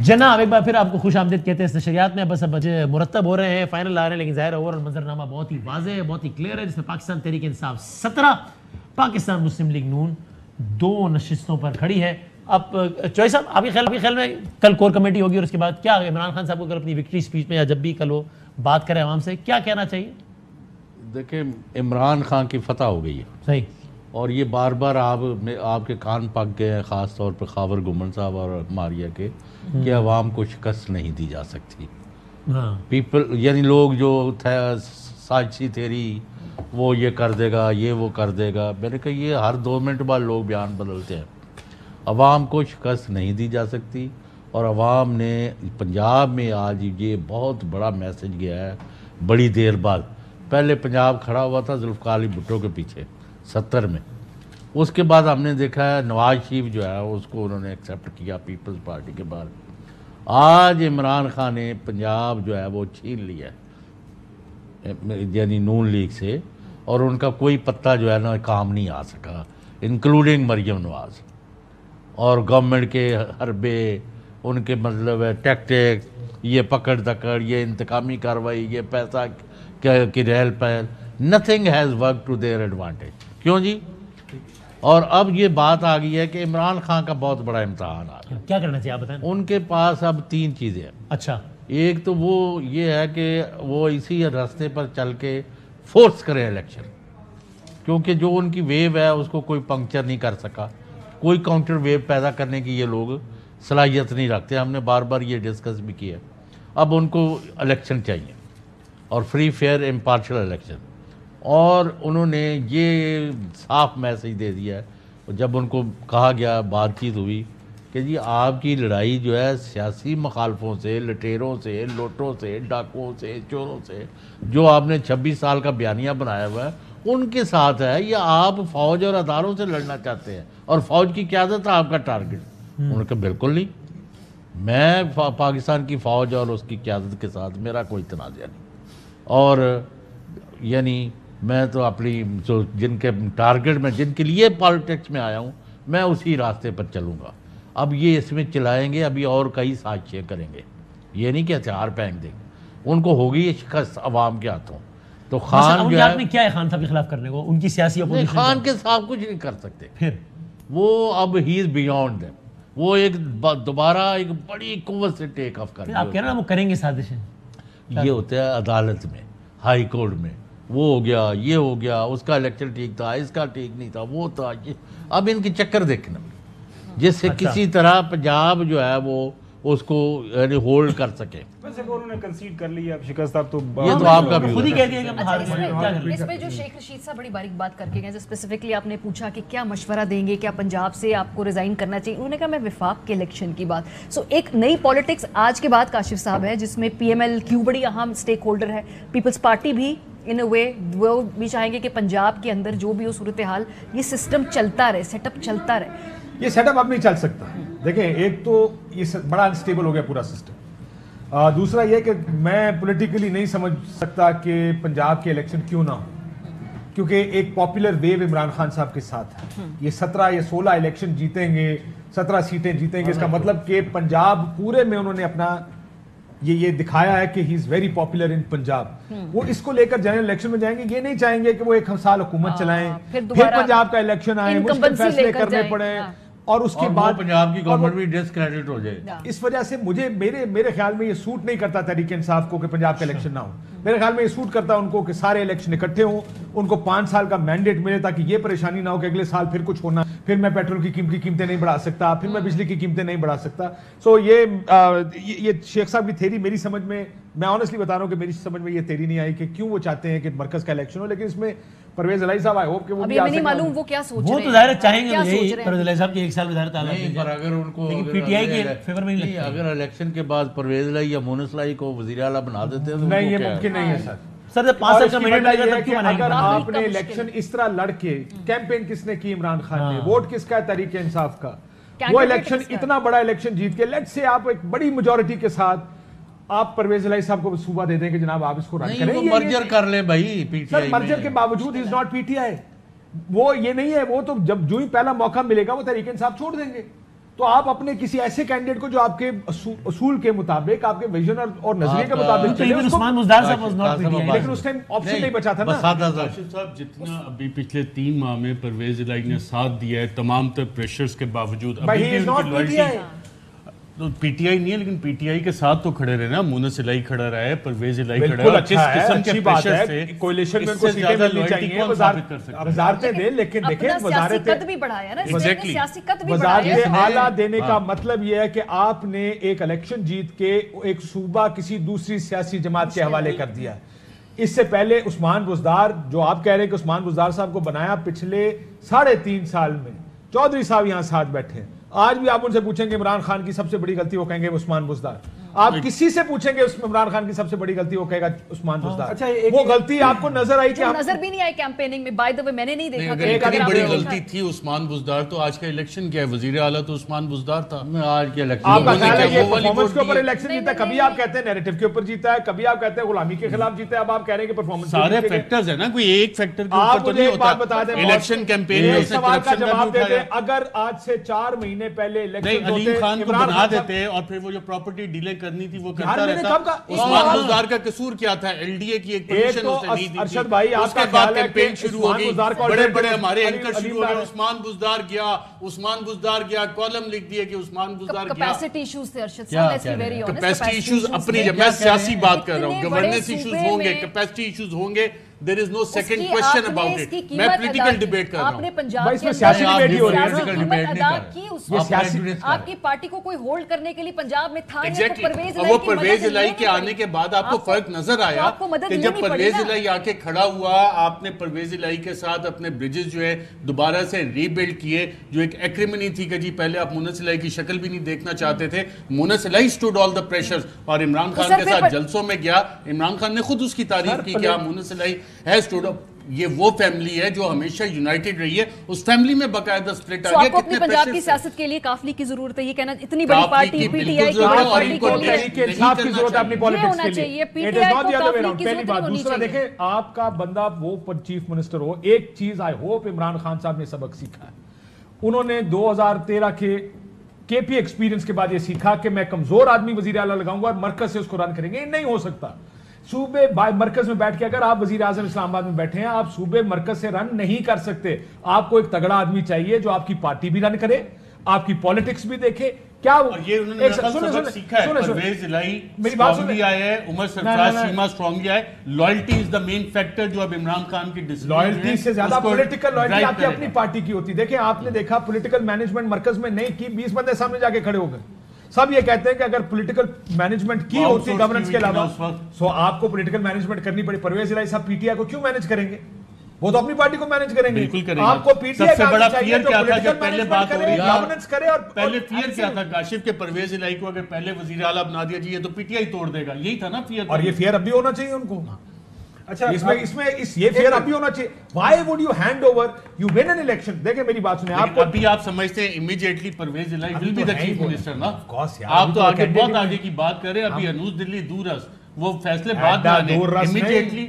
جناب ایک بار پھر آپ کو خوش آمدید کہتے ہیں اس نشریات میں. بس اب مرتب ہو رہے ہیں, فائنل آ رہے ہیں, لیکن ظاہر اوور منظرنامہ بہت ہی واضح ہے, بہت ہی کلیئر ہے, جس میں پاکستان تحریک انصاف 17, پاکستان مسلم لیگ نون 2 نشستوں پر کھڑی ہے. اب چوہے صاحب آپ کے خیال میں کل کور کمیٹی ہوگی اور اس کے بعد کیا عمران خان صاحب کو اگر اپنی وکٹری اسپیچ میں یا جب بھی کل وہ بات کرے عوام سے کیا کہنا چاہیے؟ دیکھیں عمران خان کی فتح ہو گئی ہے صحیح, اور یہ بار بار آپ کے کان پک گئے ہیں, خاص طور پہ خاور گمن صاحب اور ماریہ کے, کہ عوام کو شکست نہیں دی جا سکتی. پیپل یعنی لوگ جو سازشی تھیری وہ یہ کر دے گا, یہ وہ کر دے گا, میں نے کہا یہ ہر 2 منٹ بعد لوگ بیان بدلتے ہیں. عوام کو شکست نہیں دی جا سکتی, اور عوام نے پنجاب میں آج یہ بہت بڑا میسج گیا ہے بڑی دیر بعد. پہلے پنجاب کھڑا ہوا تھا ذوالفقار علی بھٹو کے پیچھے 70 میں, اس کے بعد ہم نے دیکھا ہے نواز شریف جو ہے اس کو انہوں نے ایکسیپٹ کیا پیپلز پارٹی کے بعد. آج عمران خان نے پنجاب جو ہے وہ چھین لیا ہے یعنی نون لیگ سے, اور ان کا کوئی پتہ جو ہے نا کام نہیں آ سکا, انکلوڈنگ مریم نواز. اور گورنمنٹ کے حربے, ان کے مطلب ہے ٹیکٹک, یہ پکڑ دکڑ, یہ انتقامی کارروائی, یہ پیسہ کی ریل پہل, nothing has work to their advantage. کیوں جی؟ اور اب یہ بات آ گئی ہے کہ عمران خان کا بہت بڑا امتحان آ گیا. کیا کرنا چاہیے آپ بتائیں؟ ان کے پاس اب 3 چیزیں ہیں. اچھا, ایک تو وہ یہ ہے کہ وہ اسی راستے پر چل کے فورس کرے الیکشن, کیونکہ جو ان کی ویو ہے اس کو کوئی پنکچر نہیں کر سکا, کوئی کاؤنٹر ویو پیدا کرنے کی یہ لوگ صلاحیت نہیں رکھتے. ہم نے بار بار یہ ڈسکس بھی کیا. اب ان کو الیکشن چاہیے, اور فری فیئر امپارشل الیکشن, اور انہوں نے یہ صاف میسج دے دیا ہے جب ان کو کہا گیا, بات چیت ہوئی کہ جی آپ کی لڑائی جو ہے سیاسی مخالفوں سے, لٹیروں سے, لوٹوں سے, ڈاکوؤں سے, چوروں سے, جو آپ نے 26 سال کا بیانیہ بنایا ہوا ہے ان کے ساتھ ہے, یا آپ فوج اور اداروں سے لڑنا چاہتے ہیں اور فوج کی قیادت ہے آپ کا ٹارگٹ؟ انہوں نے کہا بالکل نہیں, میں پاکستان کی فوج اور اس کی قیادت کے ساتھ میرا کوئی تنازع نہیں, اور یعنی میں تو اپنی جو جن کے ٹارگٹ میں جن کے لیے پالیٹکس میں آیا ہوں میں اسی راستے پر چلوں گا. اب یہ اس میں چلائیں گے, ابھی اور کئی سازشیں کریں گے, یہ نہیں کہ ہتھیار پھینک دیں گے. ان کو ہوگی یہ شکست عوام کے ہاتھوں. تو خان جو ہے کیا ہے خان صاحب کے خلاف کرنے کو, ان کی سیاسی اپوزیشن؟ خان کے ساتھ کچھ نہیں کر سکتے پھر وہ, اب ہی از بیونڈ دیم. وہ ایک دوبارہ ایک بڑی قوت سے ٹیک آف کر, آپ کہہ رہے ہیں وہ کریں گے سازشیں. یہ ہوتا ہے عدالت میں, ہائی کورٹ میں, وہ ہو گیا, یہ ہو گیا, اس کا الیکشن ٹھیک تھا, اس کا ٹھیک نہیں تھا, وہ تھا. اب ان کی چکر دیکھنا, جس سے کسی طرح پنجاب جو ہے وہ اس کو یعنی ہولڈ کر سکے. ویسے انہوں نے کنسیڈ کر لی اب شکست, اب تو یہ تو آپ کا بھی خود ہی کہہ دیا کہ اس میں جو شیخ رشید صاحب بڑی باریک بات کر کے گئے, اسپیسیفکلی آپ نے پوچھا کہ کیا مشورہ دیں گے, کیا پنجاب سے آپ کو ریزائن کرنا چاہیے, انہوں نے کہا میں وفاق کے الیکشن کی بات. سو ایک نئی پالیٹکس آج کے بعد کاشف صاحب ہے, جس میں پی ایم ایل کیو بڑی اہم اسٹیک ہولڈر ہے, پیپلز پارٹی بھی ان اے وے وہ بھی چاہیں گے کہ پنجاب کے اندر جو بھی ہو صورتحال یہ سسٹم چلتا رہے, سیٹ اپ چلتا رہے. یہ سیٹ اپ اب نہیں چل سکتا. دیکھیں ایک تو یہ بڑا انسٹیبل ہو گیا پورا سسٹم, دوسرا یہ کہ میں پولیٹیکلی نہیں سمجھ سکتا کہ پنجاب کے الیکشن کیوں نہ ہو, کیونکہ ایک پاپولر ویو عمران خان صاحب کے ساتھ ہے. یہ 17 یا 16 الیکشن جیتیں گے, 17 سیٹیں جیتیں گے, اس کا مطلب کہ پنجاب پورے میں انہوں نے اپنا یہ دکھایا ہے کہ he is very popular in Punjab. وہ اس کو لے کر جنرل الیکشن میں جائیں گے, یہ نہیں چاہیں گے کہ وہ 1 سال حکومت چلائیں, پھر پنجاب کا الیکشن آئے, مشکل فیصلے کرنے پڑے, اور اس کے بعد پنجاب کی گورنمنٹ بھی ڈسکریڈٹ ہو جائے. اس وجہ سے مجھے میرے خیال میں یہ سوٹ نہیں کرتا تحریک انصاف کو کہ پنجاب کا الیکشن نہ ہو. میرے خیال میں یہ سوٹ کرتا ان کو کہ سارے الیکشن اکٹھے ہوں, ان کو 5 سال کا مینڈیٹ ملے, تاکہ یہ پریشانی نہ ہو کہ اگلے سال پھر کچھ ہونا, پھر میں پیٹرول کی قیمتیں نہیں بڑھا سکتا, پھر میں بجلی کی قیمتیں نہیں بڑھا سکتا. سو یہ شیخ صاحب کی تھیری میری سمجھ میں, میں آنیسٹلی بتا رہا ہوں کہ میری سمجھ میں یہ تھیری نہیں آئی کہ کیوں وہ چاہتے ہیں کہ مرکز کا الیکشن ہو. لیکن اس میں پرویز الہی صاحب آئی ہوپ کہ وہ بھی نہیں معلوم وہ کیا سوچ رہے ہیں. وہ تو ظاہر چاہیں گے پرویز الہی صاحب کی 1 سال وزارت اعلیٰ نہیں, پر اگر ان کو پی ٹی آئی کے فیور میں نہیں, اگر الیکشن کے بعد پرویز الہی یا مونس الہی کو وزیر اعلیٰ بنا دیتے ہیں تو نہیں, یہ ممکن نہیں ہے سر. سر 5 سال کا مینڈیٹ لگا تب کیوں بنائیں گے؟ اگر آپ نے الیکشن اس طرح لڑ کے, کیمپین کس نے کی عمران خان نے, ووٹ کس کا ہے تحریک انصاف کا, وہ الیکشن اتنا بڑا الیکشن جیت کے لیٹ سے آپ ایک بڑی میجورٹی کے ساتھ آپ پرویز الہی صاحب کو صوبہ دے دیں کہ جناب آپ اس کو رن کریں. مرجر کر لیں بھائی P T I. Sir merger کے باوجود is not P T I, وہ یہ نہیں ہے, وہ تو جب جو ہی پہلا موقع ملے گا وہ تحریک انصاف چھوڑ دیں گے. تو آپ اپنے کسی ایسے کینڈیڈیٹ کو جو آپ کے اصول کے مطابق آپ کے ویژن اور نظریے کے مطابق چلے، عثمان بزدار صاحب was not PTI. لیکن اس ٹائم آپشن نہیں بچا تھا نا. کاشف صاحب جتنا ابھی پچھلے 3 ماہ میں پرویز الہی نے ساتھ دیا ہے تمام تر پریشرز کے باوجود، ابھی بھی ان کی لوائلٹی پی ٹی آئی نہیں ہے، لیکن پی ٹی آئی کے ساتھ تو کھڑے رہے نا. مونس الہی کھڑا رہا ہے، پرویز الہی کھڑا رہا ہے. جس قسم کے پریشر سے کولیشن میں ان کو سیٹیں ملنی چاہیے، وزارتیں دیں، لیکن دیکھیں وزارت اعلیٰ دینے کا مطلب یہ ہے کہ آپ نے ایک الیکشن جیت کے ایک صوبہ کسی دوسری سیاسی جماعت کے حوالے کر دیا. اس سے پہلے عثمان بزدار، جو آپ کہہ رہے ہیں کہ عثمان بزدار صاحب کو بنایا پچھلے 3.5 سال میں، چودھری صاحب یہاں ساتھ بیٹھے ہیں. آج بھی آپ ان سے پوچھیں گے عمران خان کی سب سے بڑی غلطی، وہ کہیں گے عثمان بزدار. آپ کسی سے پوچھیں گے عمران خان کی سب سے بڑی غلطی، وہ کہے گا عثمان بزدار. وہ غلطی آپ کو نظر آئی کہ نظر بھی نہیں آئی کیمپیننگ میں؟ بائی دا وے میں نے نہیں دیکھا. اگر اتنی بڑی غلطی تھی عثمان بزدار تو آج کا الیکشن کیا ہے؟ وزیر اعلیٰ تو عثمان بزدار تھا. آج کے الیکشن آپ کا خیال ہے یہ پرفارمنس کے اوپر الیکشن جیتا ہے؟ کبھی آپ کہتے ہیں نیریٹو کے اوپر جیتا ہے، کبھی آپ کہتے ہیں غلامی کے خلاف جیتا ہے، اب آپ کہہ رہے ہیں کہ پرفارمنس. سارے فیکٹرز ہیں نا، کوئی ایک فیکٹر کے اوپر تو نہیں ہوتا. الیکشن کیمپین میں اس نے کرپشن کا بھی اٹھایا. اگر آج سے 4 مہینے پہلے الیکشن علیم خان کو بنا دیتے اور پھر وہ جو پراپرٹی ڈیلے کرنی تھی وہ کرتا رہتا. عثمان بزدار کا قصور کیا تھا؟ ایل ڈی اے کی ایک پوزیشن اس نے نہیں دی ارشد بھائی، تھی. اس کے بعد کیمپین شروع ہو گئی، بڑے بڑے ہمارے اینکر شروع ہو گئے، عثمان بزدار گیا، عثمان بزدار گیا، کالم لکھ دیے کہ عثمان بزدار گیا. کیپیسٹی ایشوز تھے ارشد صاحب، let's be very honest. Capacity issues اپنی جب میں سیاسی بات کر رہا ہوں، گورننس ایشوز ہوں گے، کیپیسٹی ایشوز ہوں گے. There is no second question about it. میں پولیٹیکل ڈیبیٹ کر رہا ہوں. آپ نے پنجاب اس میں سیاسی ڈیبیٹ ہی ہو رہی ہے. قیمت ادا کی اس وقت آپ کی پارٹی کو کوئی ہولڈ کرنے کے لیے پنجاب میں تھا نہیں. وہ پرویز الہی کے آنے کے بعد آپ کو فرق نظر آیا کہ جب پرویز الہی آ کے کھڑا ہوا، آپ نے پرویز الہی کے ساتھ اپنے بریجز جو ہے دوبارہ سے ری بلڈ کیے. جو ایک ایکریمنی تھی کہ جی پہلے آپ مونس الہی کی شکل بھی نہیں دیکھنا چاہتے تھے. مونس الہی اسٹوڈ آل دا پریشرز اور عمران خان کے ساتھ جلسوں میں گیا. عمران خان نے خود اس کی تعریف کی کہ آپ مونس الہی ہے اسٹوڈ. یہ وہ فیملی ہے جو ہمیشہ یونائٹڈ رہی ہے. اس فیملی میں باقاعدہ سپلٹ آ گیا. آپ کو اپنی پنجاب کی سیاست کے لیے قافلی کی ضرورت ہے. یہ کہنا اتنی بڑی پارٹی پی ٹی آئی کی پارٹی کے لیے انصاف کی ضرورت ہے اپنی پالیٹکس کے لیے. پی ٹی آئی کو قافلی کی پہلی بات. دوسرا دیکھیں، آپ کا بندہ وہ چیف منسٹر ہو، ایک چیز آئی ہوپ عمران خان صاحب نے سبق سیکھا ہے. انہوں نے 2013 کے پی ایکسپیرینس کے بعد یہ سیکھا کہ میں کمزور آدمی وزیر اعلیٰ لگاؤں گا اور مرکز سے اس کو رن کریں گے. نہیں ہو سکتا. صوبے مرکز میں بیٹھ کے، اگر آپ وزیر اعظم اسلام آباد میں بیٹھے ہیں، آپ صوبے مرکز سے رن نہیں کر سکتے. آپ کو ایک تگڑا آدمی چاہیے جو آپ کی پارٹی بھی رن کرے، آپ کی پالیٹکس بھی دیکھے. کیا یہ انہوں نے سبق سیکھا ہے. پرویز الہی اسٹرانگلی آئے ہیں، عمر سرفراز چیمہ اسٹرانگلی آئے. Loyalty is the main factor جو اب عمران خان کی لائلٹی سے زیادہ پولیٹیکل لائلٹی آپ کی اپنی پارٹی کی ہوتی. دیکھیں آپ نے دیکھا پولیٹیکل مینجمنٹ مرکز میں نہیں کی، 20 بندے سامنے جا کے کھڑے ہو گئے. سب یہ کہتے ہیں کہ اگر پولیٹیکل مینجمنٹ کی ہوتی گورننس کے علاوہ، سو آپ کو پولیٹیکل مینجمنٹ کرنی پڑی. پرویز الہی صاحب پی ٹی آئی کو کیوں مینج کریں گے؟ وہ تو اپنی پارٹی کو مینج کریں گے. آپ کو پی ٹی آئی سب سے بڑا فیئر کیا تھا جب پہلے بات ہو رہی گورننس کرے. اور پہلے فیئر کیا تھا کاشف کے پرویز الہی کو اگر پہلے وزیر اعلیٰ بنا دیا جی یہ تو پی ٹی آئی توڑ دے گا، یہی تھا نا فیئر. اور یہ فیئر اب بھی ہونا چاہیے ان کو. اچھا یہ فیئر اب بھی ہونا چاہیے. Why would you hand over you win an election? دیکھیں میری بات سنیں. آپ کو ابھی آپ سمجھتے ہیں immediately Pervaiz Elahi will be the chief minister نا. آپ تو آگے بہت آگے کی بات کر رہے ہیں. ابھی انوج دلی دور ہے، وہ فیصلے بعد میں آنے. Immediately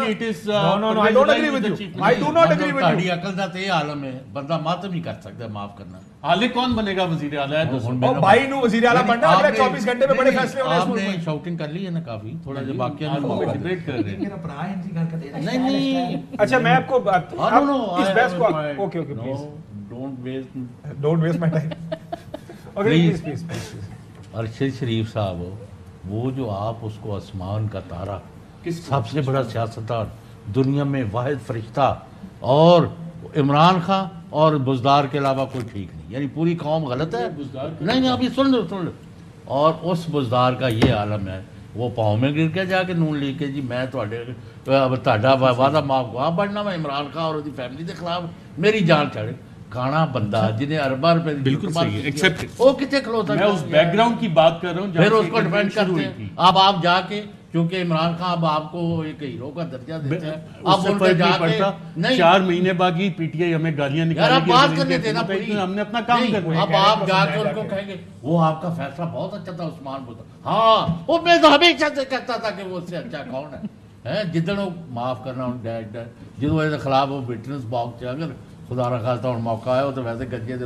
it is I don't agree with you. I do not agree with you. تہاڈی عقل دا تے عالم ہے، بندہ ماتم نہیں کر سکتا معاف کرنا. حالے کون بنے گا وزیر اعلیٰ؟ اور بھائی نو وزیر اعلیٰ بننا اگلے 24 گھنٹے میں بڑے فیصلے ہونے. آپ نے شاؤٹنگ کر لی ہے نا کافی، تھوڑا جا باقی ڈیبیٹ کر رہے ہیں. نہیں. اچھا میں آپ کو اس بحث کو okay please don't waste my time. Please Arshad Sharif صاحب، وہ جو آپ اس کو آسمان کا تارا، سب سے بڑا سیاستدان دنیا میں، واحد فرشتہ، اور عمران خان اور بزدار کے علاوہ کوئی ٹھیک نہیں. یعنی پوری قوم غلط ہے. نہیں ابھی سن لو. اور اس بزدار کا یہ عالم ہے، وہ پاؤں میں گر کے جا کے نون لیگ کے جی میں تہاڈا وعدہ معاف گواہ بننا، میں عمران خان اور فیملی کے خلاف میری جان چڑھے. کانا بندہ جنہیں ارباں روپے بالکل صحیح ہے، ایکسیپٹ. وہ کتنے کھلوتا ہے. میں اس بیک گراؤنڈ کی بات کر رہا ہوں پھر اس کو ڈیفینڈ کرتے ہیں. اب آپ جا کے، کیونکہ عمران خان اب آپ کو ایک ہیرو کا درجہ دیتے ہیں، اب ان کے جا کے 4 مہینے بعد ہی پی ٹی آئی ہمیں گالیاں نکالے گی. بات کرنے دینا ہم نے اپنا کام کرنا. اب آپ جا کے ان کو کہیں گے وہ آپ کا فیصلہ بہت اچھا تھا عثمان بزدار. ہاں وہ میں تو ہمیشہ سے کہتا تھا کہ وہ اس سے اچھا کون ہے. جدن وہ معاف کرنا جدوں خلاف وہ وٹنس باکس اگر خدا نہ خاصا ہوں موقع آیا تو ویسے گجے دے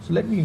so let me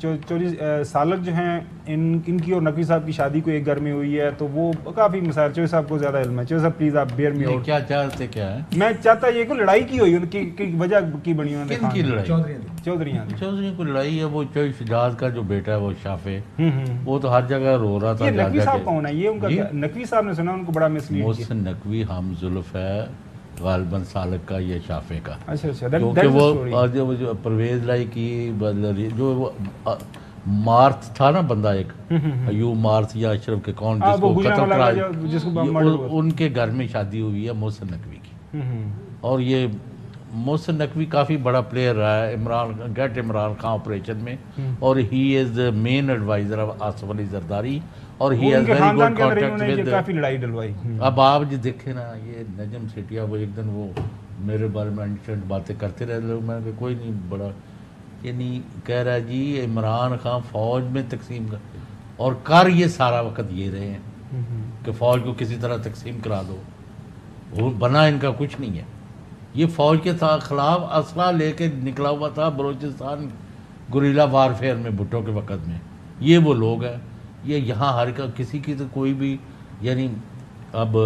چوری سالک جو ہیں ان کی اور نقوی صاحب کی شادی کو ایک گھر میں ہوئی ہے, تو وہ کافی مسائل, چوری صاحب کو زیادہ علم ہے. چوری صاحب پلیز آپ بیئر می آؤٹ. کیا چاہتے کیا ہے؟ میں چاہتا یہ کہ لڑائی کی ہوئی ان کی وجہ کی بنی ہوئی. کن کی لڑائی؟ چودھری کو لڑائی ہے. وہ چوئی شجاعت کا جو بیٹا ہے وہ شافع, وہ تو ہر جگہ رو رہا تھا. یہ نقوی صاحب کون ہے؟ یہ ان کا نقوی صاحب نے سنا ان کو بڑا مسلیڈ کیا. محسن نقوی ہم زلف ہے غالباً سالک کا, یہ شافع کا. اچھا کیونکہ وہ جو پرویز لائی کی جو مارتھ تھا نا بندہ ایک, ایوب مارتھ یا اشرف کے کون جس کو قتل کرا, ان کے گھر میں شادی ہوئی ہے محسن نقوی کی. اور یہ محسن نقوی کافی بڑا پلیئر رہا ہے عمران خان آپریشن میں, اور he is the main adviser of Asif Ali Zardari, اور he has very good contact with. کافی لڑائی ڈلوائی. اب آپ جو دیکھیں نا یہ نجم سیٹیا, وہ ایک دن وہ میرے بارے میں انٹرنٹ باتیں کرتے رہے لوگ, میں کہ کوئی نہیں بڑا یعنی کہہ رہا جی عمران خان فوج میں تقسیم کر, اور کر یہ سارا وقت یہ رہے ہیں کہ فوج کو کسی طرح تقسیم کرا دو. وہ بنا ان کا کچھ نہیں ہے. یہ فوج کے خلاف اسلحہ لے کے نکلا ہوا تھا بلوچستان گوریلا وارفیئر میں بھٹو کے وقت میں. یہ وہ لوگ ہیں. یہ یہاں ہر کسی کی تو کوئی بھی یعنی اب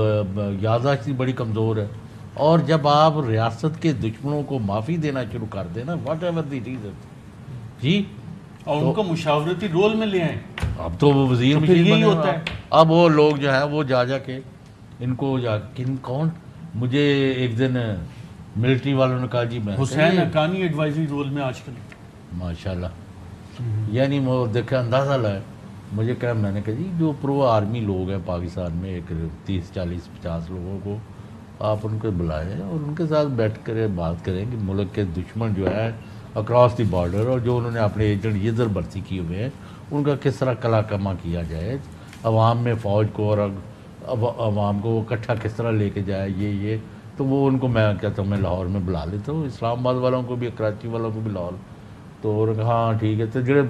یادداشت بڑی کمزور ہے, اور جب آپ ریاست کے دشمنوں کو معافی دینا شروع کر دیں نا واٹ ایور دی ریزن جی, اور ان کو مشاورتی رول میں لے آئیں. اب تو وہ وزیر یہی ہوتا ہے. اب وہ لوگ جو ہیں وہ جا کے ان کو کون, مجھے ایک دن ملٹری والوں نے کہا جی میں حسین حقانی ایڈوائزری رول میں آج کل ماشاءاللہ, یعنی وہ دیکھے اندازہ لائے. مجھے کہا, میں نے کہا جی جو پرو آرمی لوگ ہیں پاکستان میں ایک 30 40 50 لوگوں کو آپ ان کو بلائیں اور ان کے ساتھ بیٹھ کر بات کریں کہ ملک کے دشمن جو ہے اکراس دی بارڈر, اور جو انہوں نے اپنے ایجنٹ یہ بھرتی کیے ہوئے ہیں ان کا کس طرح کلا کما کیا جائے, عوام میں فوج کو اور عوام کو اکٹھا کس طرح لے کے جائے. یہ تو وہ ان کو میں کہتا ہوں میں لاہور میں بلا لیتا ہوں, اسلام آباد والوں کو بھی کراچی والوں کو بھی لاہور. تو انہوں نے کہا ہاں ٹھیک ہے, تو جڑے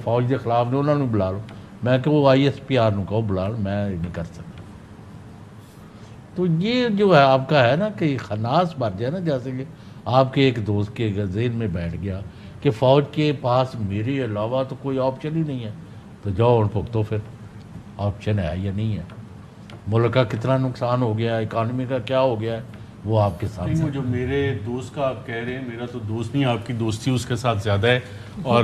فوج کے خلاف نے انہوں نے بلا لو. میں کہ وہ ISPR نو کہو بلا لو, میں نہیں کر سکتا. تو یہ جو ہے آپ کا ہے نا کہ خناس بھر جائے نا, جیسے کہ آپ کے ایک دوست کے ذہن میں بیٹھ گیا کہ فوج کے پاس میرے علاوہ تو کوئی آپشن ہی نہیں ہے, تو جاؤ اور پھگتو پھر آپشن ہے یا نہیں ہے. ملک کا کتنا نقصان ہو گیا ہے, اکانومی کا کیا ہو گیا ہے, وہ آپ کے ساتھ. جو میرے دوست کا آپ کہہ رہے ہیں, میرا تو دوست نہیں, آپ کی دوستی اس کے ساتھ زیادہ ہے. اور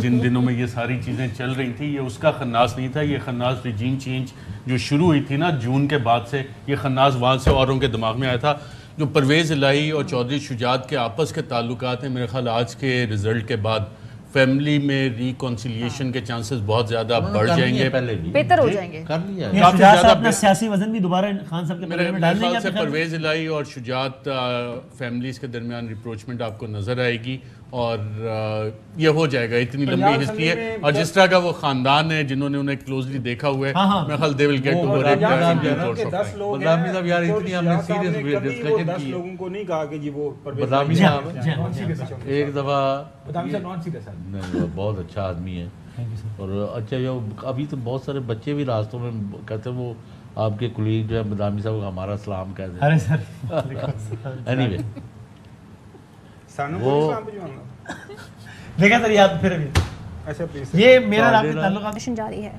جن دنوں میں یہ ساری چیزیں چل رہی تھیں یہ اس کا خناس نہیں تھا, یہ خناس ریجیم چینج جو شروع ہوئی تھی نا جون کے بعد سے, یہ خناس وہاں سے اوروں کے دماغ میں آیا تھا. جو پرویز الہی اور چودھری شجاعت کے آپس کے تعلقات ہیں, میرے خیال آج کے رزلٹ کے بعد فیملی میں ریکنسیلیشن کے چانسز بہت زیادہ بڑھ جائیں گے, بہتر ہو جائیں گے. کافی زیادہ اپنا سیاسی وزن بھی دوبارہ خان صاحب کے میرے خیال سے پرویز الہی اور شجاعت فیملیز کے درمیان ریپروچمنٹ آپ کو نظر آئے گی, اور یہ ہو جائے گا. اتنی لمبی ہسٹری ہے, اور جس طرح کا وہ خاندان ہے جنہوں نے انہیں کلوزلی دیکھا ہوا ہے, میرے خیال دے ول گیٹ اوور اٹ. 10 صاحب یار اتنی ہم نے سیریس ڈسکشن کی, لوگوں کو نہیں کہا کہ جی وہ بدامی صاحب ایک دفعہ نہیں, بہت اچھا آدمی ہے. اور اچھا یہ ابھی تو بہت سارے بچے بھی راستوں میں کہتے ہیں وہ آپ کے کلیگ جو ہے بدامی صاحب ہمارا سلام کہتے ہیں. اینی وے وہ دیکھا سر یاد پھر یہ میرا تعلق جاری ہے.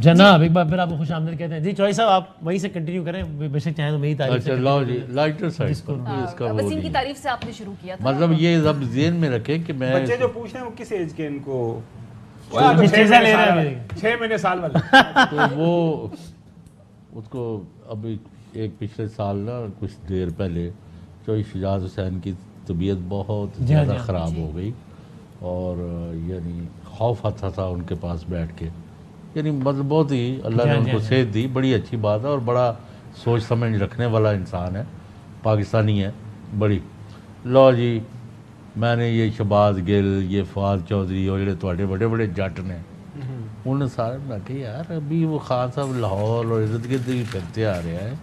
جناب ایک بار پھر آپ کو خوش آمدید کہتے ہیں. جی چوہی صاحب آپ وہیں سے کنٹینیو کریں, بے شک چاہیں تو میری تعریف سے. لاؤ جی لائٹر سائڈ اس کا وسیم کی تعریف سے آپ نے شروع کیا تھا. مطلب یہ سب ذہن میں رکھیں کہ میں بچے جو پوچھ رہے ہیں وہ کس ایج کے ان کو 6 مہینے سال والا, تو وہ اس کو ابھی ایک پچھلے سال نا کچھ دیر پہلے چوہی شجاعت حسین کی طبیعت بہت زیادہ خراب ہو گئی, اور یعنی خوف آتا تھا ان کے پاس بیٹھ کے. یعنی مطلب بہت ہی اللہ نے ان کو صحت دی, بڑی اچھی بات ہے, اور بڑا سوچ سمجھ رکھنے والا انسان ہے, پاکستانی ہے بڑی. لو جی میں نے یہ شہباز گل, یہ فواد چودھری اور جڑے تھوڑے بڑے بڑے جٹ نے, انہوں نے سارے میں کہ یار ابھی وہ خان صاحب لاہور اور ارد گرد بھی پھرتے آ رہے ہیں,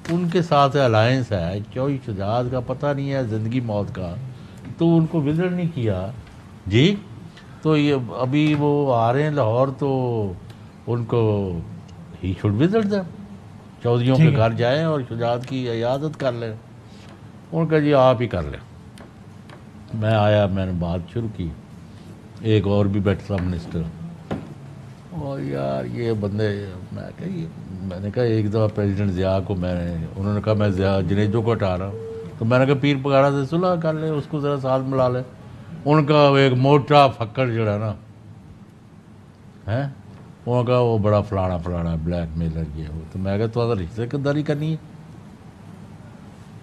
ان کے ساتھ الائنس ہے, چوہی شجاعت کا پتہ نہیں ہے زندگی موت کا, تو ان کو وزٹ نہیں کیا جی. تو یہ ابھی وہ آ رہے ہیں لاہور, تو ان کو ہی شوڈ وزٹ دیم, چودھریوں کے گھر جائیں اور شجاعت کی عیادت کر لیں. ان کا جی آپ ہی کر لیں. میں آیا, میں نے بات شروع کی, ایک اور بھی بیٹھا تھا منسٹر. اور یار یہ بندے میں نے کہا ایک دفعہ پریزیڈنٹ ضیاء کو انہوں نے کہا میں ضیاء جنیجو کو ہٹا رہا ہوں, تو میں نے کہا پیر پگاڑا سے صلح کر لے, اس کو ذرا ساتھ ملا لے. ان کا ایک موٹا پھکڑ جڑا نا ہے, انہوں نے کہا وہ بڑا فلانا بلیک میلر یہ ہو. تو میں کہا تو رشتے داری کرنی ہے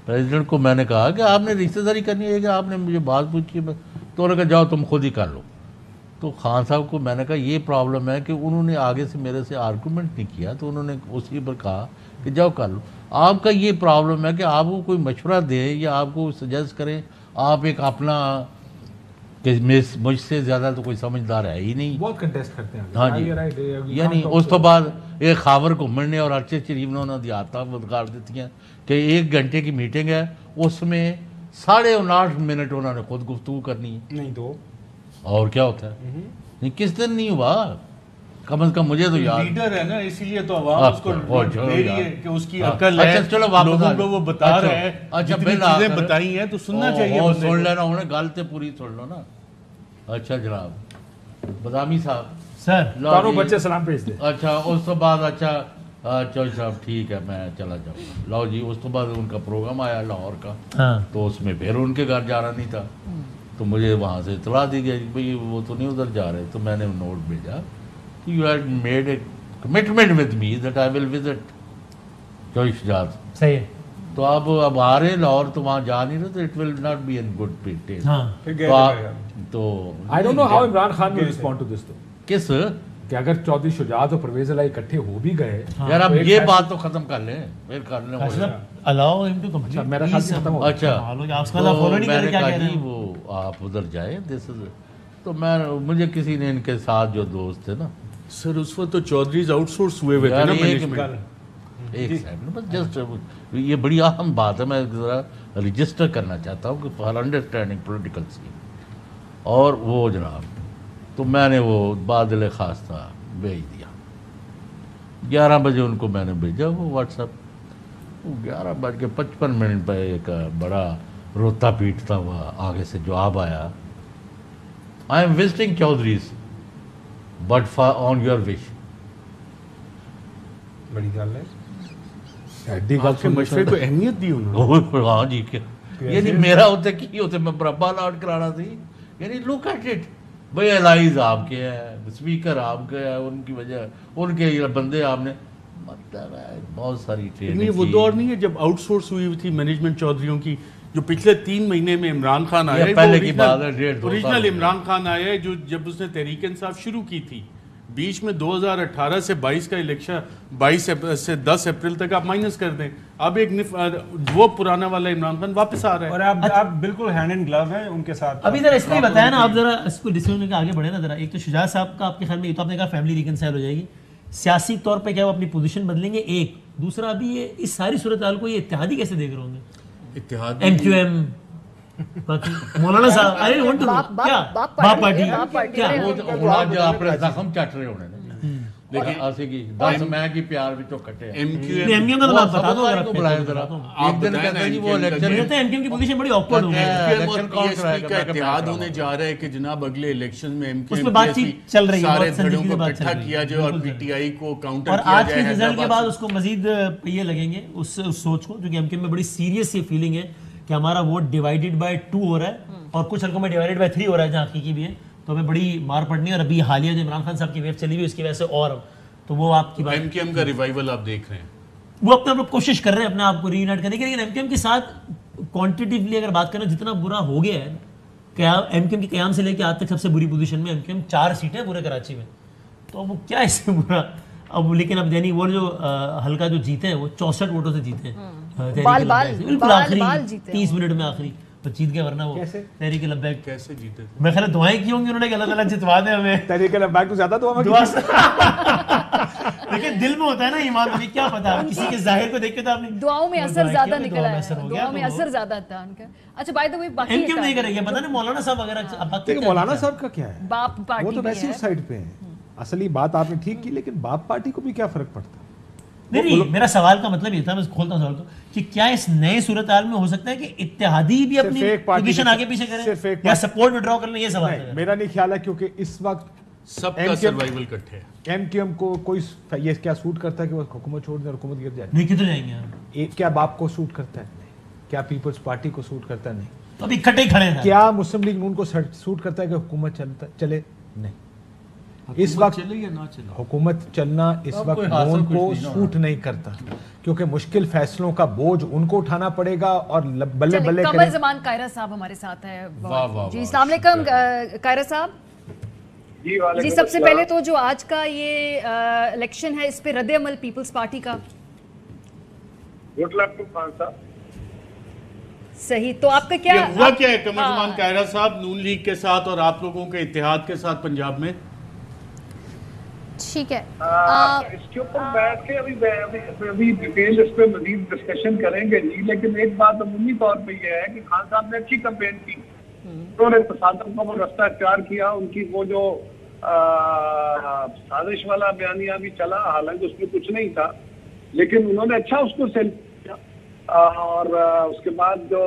پریزیڈنٹ کو. میں نے کہا کہ آپ نے رشتے داری کرنی ہے کہ آپ نے مجھے بات پوچھی, تو انہوں نے کہا جاؤ تم خود ہی کر لو. تو خان صاحب کو میں نے کہا یہ پرابلم ہے کہ انہوں نے آگے سے میرے سے آرگومنٹ نہیں کیا, تو انہوں نے اسی پر کہا کہ جاؤ کر لو. آپ کا یہ پرابلم ہے کہ آپ کو کوئی مشورہ دے یا آپ کو سجیسٹ کرے, آپ ایک اپنا کہ مجھ سے زیادہ تو کوئی سمجھدار ہے ہی نہیں. بہت کنٹیسٹ کرتے ہیں. ہاں جی, یعنی اس تو بعد ایک خاور گھومن نے اور ارشد شریف نے انہوں نے دیہاتاں بدکار دیتی ہیں کہ 1 گھنٹے کی میٹنگ ہے, اس میں 59.5 منٹ انہوں نے خود گفتگو کرنی ہے. نہیں تو اور کیا ہوتا ہے, نہیں کس دن نہیں ہوا, کم از کم مجھے تو یاد. لیڈر ہے نا, اسی لیے تو عوام اس کو دے رہی ہے کہ اس کی عقل ہے, لوگوں کو وہ بتا رہا ہے. جتنی چیزیں بتائی ہیں تو سننا چاہیے, سن لینا انہیں, گل تے پوری سن لو نا. اچھا جناب بدامی صاحب سر چاروں بچے سلام بھیج دیں. اچھا اس تو بعد اچھا چوہدری صاحب ٹھیک ہے میں چلا جاؤں گا. لاؤ جی, اس تو بعد ان کا پروگرام آیا لاہور کا, تو اس میں پھر ان کے گھر جانا نہیں تھا, تو مجھے وہاں سے اطلاع دی گئی بھئی وہ تو نہیں ادھر جا رہے. تو میں نے نوٹ بھیجا you had made a commitment with me that I will visit Chaudhry Shujaat. صحیح ہے. تو آپ اب آ رہے لاہور تو وہاں جا نہیں رہے, تو it will not be in good taste. تو I don't know how Imran Khan will respond to this though. کس کہ اگر چودھری شجاعت اور پرویز الہی اکٹھے ہو بھی گئے, یار اب یہ بات تو ختم کر لیں, پھر کر لیں. allow him to complete. میرا خیال سے ختم ہو گیا. اچھا میں نے کہا جی وہ آپ ادھر جائیں, تو مجھے کسی نے ان کے ساتھ جو دوست تھے نا سر, اس وقت تو چودھریز آؤٹ سورس ہوئے ہوئے تھے نا مینجمنٹ. ایک سیکنڈ بس, جسٹ یہ بڑی اہم بات ہے, میں ذرا رجسٹر کرنا چاہتا ہوں کہ فار انڈرسٹینڈنگ پولیٹیکل سین. اور وہ جناب, تو میں نے وہ بادل خواستہ بھیج دیا 11 بجے ان کو میں نے بھیجا وہ واٹس ایپ. 11:55 پہ ایک بڑا روتا پیٹتا ہوا آگے سے جواب آیا, I am visiting Chaudhrys but on your wish. بڑی گل ہے, آپ کے مشورے کو اہمیت دی انہوں نے. ہاں جی, یعنی میرا ہوتے کی ہوتے میں برابا لاٹ کرانا تھی. یعنی لک ایٹ اٹ بھائی, الائز آپ کے ہے, اسپیکر آپ کے ہے, ان کی وجہ ان کے بندے آپ نے, مطلب ہے بہت ساری نہیں. وہ دور نہیں ہے جب آؤٹ سورس ہوئی تھی مینجمنٹ چودھریوں کی, جو پچھلے 3 مہینے میں عمران خان آیا, پہلے کی بات ہے, اوریجنل عمران خان آیا جو جب اس نے تحریک انصاف شروع کی تھی. بیچ میں 2018 سے 22 کا الیکشن, 22 سے 10 اپریل تک آپ مائنس کر دیں, اب ایک وہ پرانا والا عمران خان واپس آ رہا ہے, اور آپ بالکل ہینڈ اینڈ گلو ہیں ان کے ساتھ. ابھی ذرا اس لیے بتایا نا, آپ ذرا اس کو ڈسکشن کے آگے بڑھے نا ذرا. ایک تو شجاعت صاحب کا آپ کے خیال میں, یہ تو آپ نے کہا فیملی ریکنسائل ہو جائے گی, سیاسی طور پہ کیا وہ اپنی پوزیشن بدلیں گے, ایک. دوسرا ابھی یہ اس ساری صورتحال کو یہ اتحادی کیسے دیکھ رہے ہوں گے, اتحاد ایم کیو ایم, مولانا صاحب, ارے وانٹ ٹو نو کیا باپ پارٹی کیا جو آپ نے زخم چٹ رہے ہونے لیکن ایسے کی 10 میں کی پیار بھی تو کٹے. ایم کیو ایم کا تو آپ بتا دو اگر آپ بلائے ذرا, ایک دن کہتے ہیں جی وہ الیکشن کہتے ہیں ایم کیو کی پوزیشن بڑی آکورڈ ہو گئی, کا اتحاد ہونے جا رہا ہے کہ جناب اگلے الیکشن میں ایم اس میں بات چیت چل رہی ہے, سارے دھڑوں کو اکٹھا کیا جائے اور پی ٹی آئی کو کاؤنٹر اور کیا آج جائے. کے رزلٹ کے بعد اس کو مزید یہ لگیں گے اس سوچ کو, جو کہ ایم کیو میں بڑی سیریس یہ فیلنگ ہے کہ ہمارا ووٹ ڈیوائیڈڈ بائی 2 ہو رہا ہے اور کچھ حلقوں میں ڈیوائیڈڈ بائی 3 ہو رہا ہے جہاں حقیقی بھی ہے, تو ہمیں بڑی مار پڑنی ہے. اور ابھی حالیہ جو عمران خان صاحب کی ویو چلی ہوئی اس کی وجہ سے, اور تو وہ آپ کی بات ایم کیو ایم کا ریوائیول آپ دیکھ رہے ہیں, وہ اپنے آپ کوشش کر رہے ہیں اپنے آپ کو ری یونائٹ کرنے کی, لیکن ایم کیو ایم کے ساتھ کوانٹیٹیولی اگر بات کریں جتنا برا ہو گیا ہے, ایم کیو ایم کے قیام سے لے کے آج تک سب سے بری پوزیشن میں ایم کیو ایم 4 سیٹیں پورے کراچی میں, تو وہ کیا اس سے برا اب. لیکن اب یعنی وہ جو حلقہ جو جیتے ہیں وہ 64 ووٹوں سے جیتے ہیں, بالکل آخری 30 منٹ میں آخری تو جیت گئے, ورنہ وہ تحریک لبیک کیسے جیتے تھے. میں خیال دعائیں کی ہوں گی انہوں نے کہ اللہ تعالیٰ جتوا دے ہمیں. تحریک لبیک تو زیادہ دعا لیکن دل میں ہوتا ہے نا ایمان, ابھی کیا پتا کسی کے ظاہر کو دیکھ کے تو آپ نے دعاؤں میں اثر زیادہ نکلا ہے, دعاؤں میں اثر زیادہ تھا ان کا. اچھا بائی دا وے باقی ایم کیو ایم نہیں کرے گا, پتہ نہیں مولانا صاحب اگر مولانا صاحب کا کیا ہے, باپ پارٹی وہ تو ویسے اس سائڈ پہ ہیں. اصلی بات آپ نے ٹھیک کی, لیکن باپ پارٹی کو بھی کیا فرق پڑتا ہے, نہیں میرا سوال کا مطلب یہ تھا, میں کھولتا ہوں سوال کو, کہ کیا اس نئے صورتحال میں ہو سکتا ہے کہ اتحادی بھی اپنی پوزیشن آگے پیچھے کریں یا سپورٹ ودرا کر لیں؟ یہ سوال ہے میرا. نہیں خیال ہے کیونکہ اس وقت سب کا سروائیول کٹ ہے. ایم کیو ایم کو کوئی یہ کیا سوٹ کرتا ہے کہ وہ حکومت چھوڑ دیں اور حکومت گر جائے؟ نہیں, کدھر جائیں گے ہم؟ کیا باپ کو سوٹ کرتا ہے؟ کیا پیپلز پارٹی کو سوٹ کرتا ہے؟ نہیں. تو ابھی اکٹھے کھڑے ہیں. کیا مسلم لیگ نون کو سوٹ کرتا ہے کہ حکومت چلے؟ نہیں. اس وقت حکومت چلنا اس وقت نون کو سوٹ نہیں کرتا, کیونکہ مشکل فیصلوں کا بوجھ ان کو اٹھانا پڑے گا اور بلے بلے. قمر زمان قاہرہ صاحب ہمارے ساتھ ہیں. جی السلام علیکم قاہرہ صاحب. جی سب سے پہلے تو جو آج کا یہ الیکشن ہے اس پہ رد عمل پیپلز پارٹی کا. گڈ لک ٹو خان صاحب. صحیح, تو آپ کا کیا ہوا کیا ہے قمر زمان قاہرہ صاحب نون لیگ کے ساتھ اور آپ لوگوں کے اتحاد کے ساتھ پنجاب میں؟ ٹھیک ہے, اس کے اوپر بیٹھ کے ابھی ڈیٹیل اس پہ مزید ڈسکشن کریں گے جی, لیکن ایک بات عمومی طور پہ یہ ہے کہ خان صاحب نے اچھی کمپین کی, انہوں نے تصادم کا وہ رستہ اختیار کیا. ان کی وہ جو سازش والا بیانیہ بھی چلا, حالانکہ اس میں کچھ نہیں تھا, لیکن انہوں نے اچھا اس کو سیل کیا. اور اس کے بعد جو